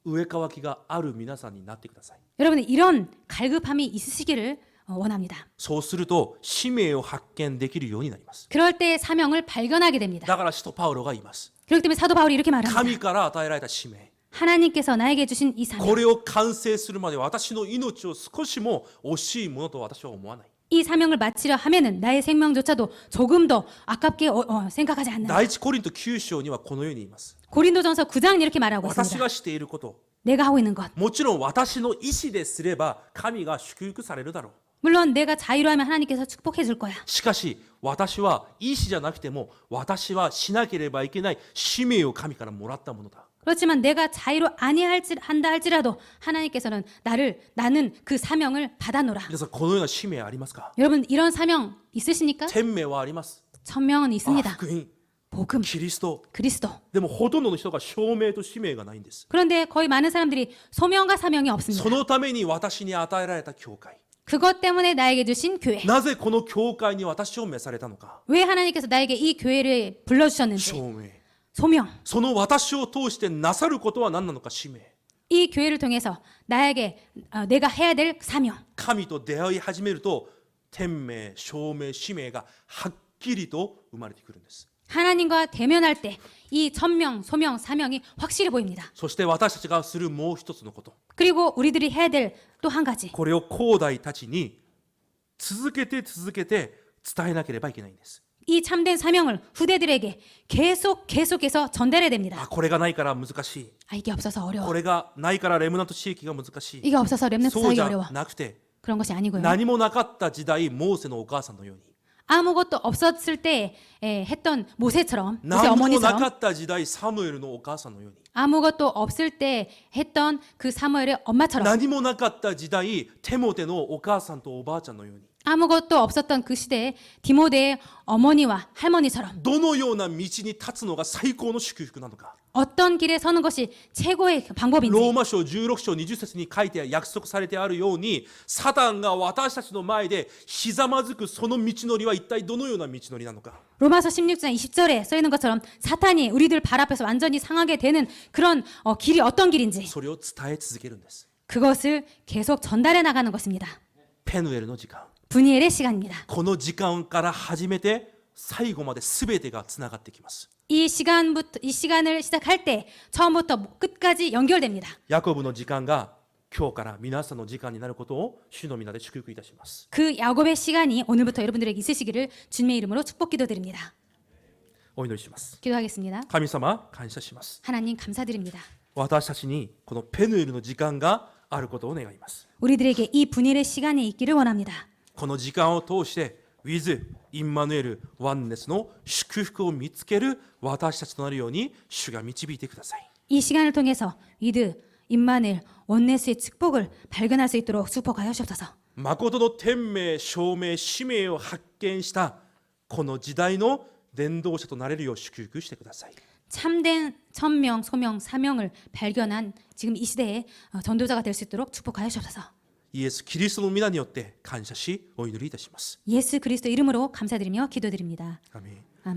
植え替きがある皆さんになってください。 여러분 이런 갈급함이 있으시기를 원합니다. そうすると使命を発見できるようになります。 그럴 때 사명을 발견하게 됩니다. だから使徒パウロが言います。 그렇기 때문에 사도 바울이 이렇게 말합니다. 神から与えられた使命。 하나님께서 나에게 주신 이 사명, これを完成するまで私の命を少しも惜しいものと私は思わない。 이 사명을 마치려 하면은 나의 생명조차도 조금 더 아깝게 생각하지 않는다. 第一コリント9章にはこのように言います。 고린도전서 9장은 이렇게 말하고 私 있습니다. がしていること、 내가 하고 있는 것. もちろん私の意思ですれば神が祝福されるだろう。 물론 내가 자유로 하면 하나님께서 축복해 줄 거야. しかし私は意思じゃなくても私はしなければいけない使命を神からもらったものだ。 그렇지만 내가 자유로 한다 할지라도 하나님께서는 나는 그 사명을 받아노라. 皆さんこのような使命ありますか？ 여러분 이런 사명 있으십니까? 天命はあります。 천명은 あ、 있습니다. 福音、 복음, キリスト。 그리스도. でもほとんどの人が証明と使命がないんです。 그런데 거의 많은 사람들이 소명과 사명이 없습니다. そのために私に与えられた教会。 그것 때문에 나에게 주신 교회. なぜこの教会に私を召されたのか。 왜 하나님께서 나에게 이 교회를 불러주셨는지. 証明。 소명. その私を通してなさることは何なのか、使命。 이 교회를 통해서 나에게 내가 해야 될 사명. 神と出会い始めると天命、証明、使命がはっきりと生まれてくるんです。 하나님과 대면할 때 이 천명, 소명, 사명이 확실히 보입니다. そして私たちがするもう一つのこと、 그리고 우리들이 해야 될 또 한 가지. これを後代たちに続けて伝えなければいけないんです。 이 참된 사명을 후대들에게 계속해서 전달해야 됩니다. あ、これがないから難しい。 이게 없어서 こ 어려워. れがないからレムナント地域が難しい。 이게 없어서 렘넌트 そうじ 사역이 ゃ 어려워. なくて、 그런 것이 아니고요. 何もなかった時代、モーセのお母さんのように、 아무것도 없었을 때 했던 모세처럼, 모세 何もなか 어머니처럼, った時代、サムエルのお母さんのように、 아무것도 없을 때 했던 그 사무엘의 엄마처럼, 何もなかった時代、テモテのお母さんとおばあちゃんのように、 아무것도 없었던 그 시대에 디모데의 어머니와 할머니처럼 どのような道に立つのが最高の祝福なのか。 어떤 길에 서는 것이 최고의 ロー 방법인지, マ書16章20節に書いて約束されてあるように、サタンが私たちの前でひざまずくその道のりは一体どのような道のりなのか。 로마서 16장 20절에 써 있는 것처럼 사탄이 우리들 발 앞에서 완전히 상하게 되는 그런 길이 어떤 길인지 それを伝え続けるんです。 그것을 계속 전달해 나가는 것입니다. ペヌエルの時間、 분이엘의 시간입니다. この時間から始めて最後まで全てがつながってきます。 이 시간을 시작할 때 처음부터 끝까지 연결됩니다. ヤコブの時間が今日から皆さんの時間になることを主の皆で祝福いたします。 그 야곱의 시간이 오늘부터 여러분들에게 있으시기를 주님의 이름으로 축복 기도드립니다. お祈りします。 기도하겠습니다. 神様、感謝します。 하나님 감사드립니다. 私たちにこのペヌエルの時間があることを願います。 우리들에게 이 분이엘의 시간이 있기를 원합니다. この時間を通してウィズ・インマヌエル・ワンネスの祝福を見つける私たちとなるように主が導いてください。 이 시간을 통해서 위드, 임마누엘, 원네스의 축복을 발견할 수 있도록 축복하여 주옵소서. 誠の天命、証明、使命を発見したこの時代の伝道者となれるよう祝福してください。 참된 천명, 소명, 사명을 발견한 지금 이 시대에 전도자가 될 수 있도록 축복하여 주옵소서. イエス・キリストの皆によって感謝しお祈りいたします。 예수 그리스도 이름으로 감사드리며 기도드립니다. アメン。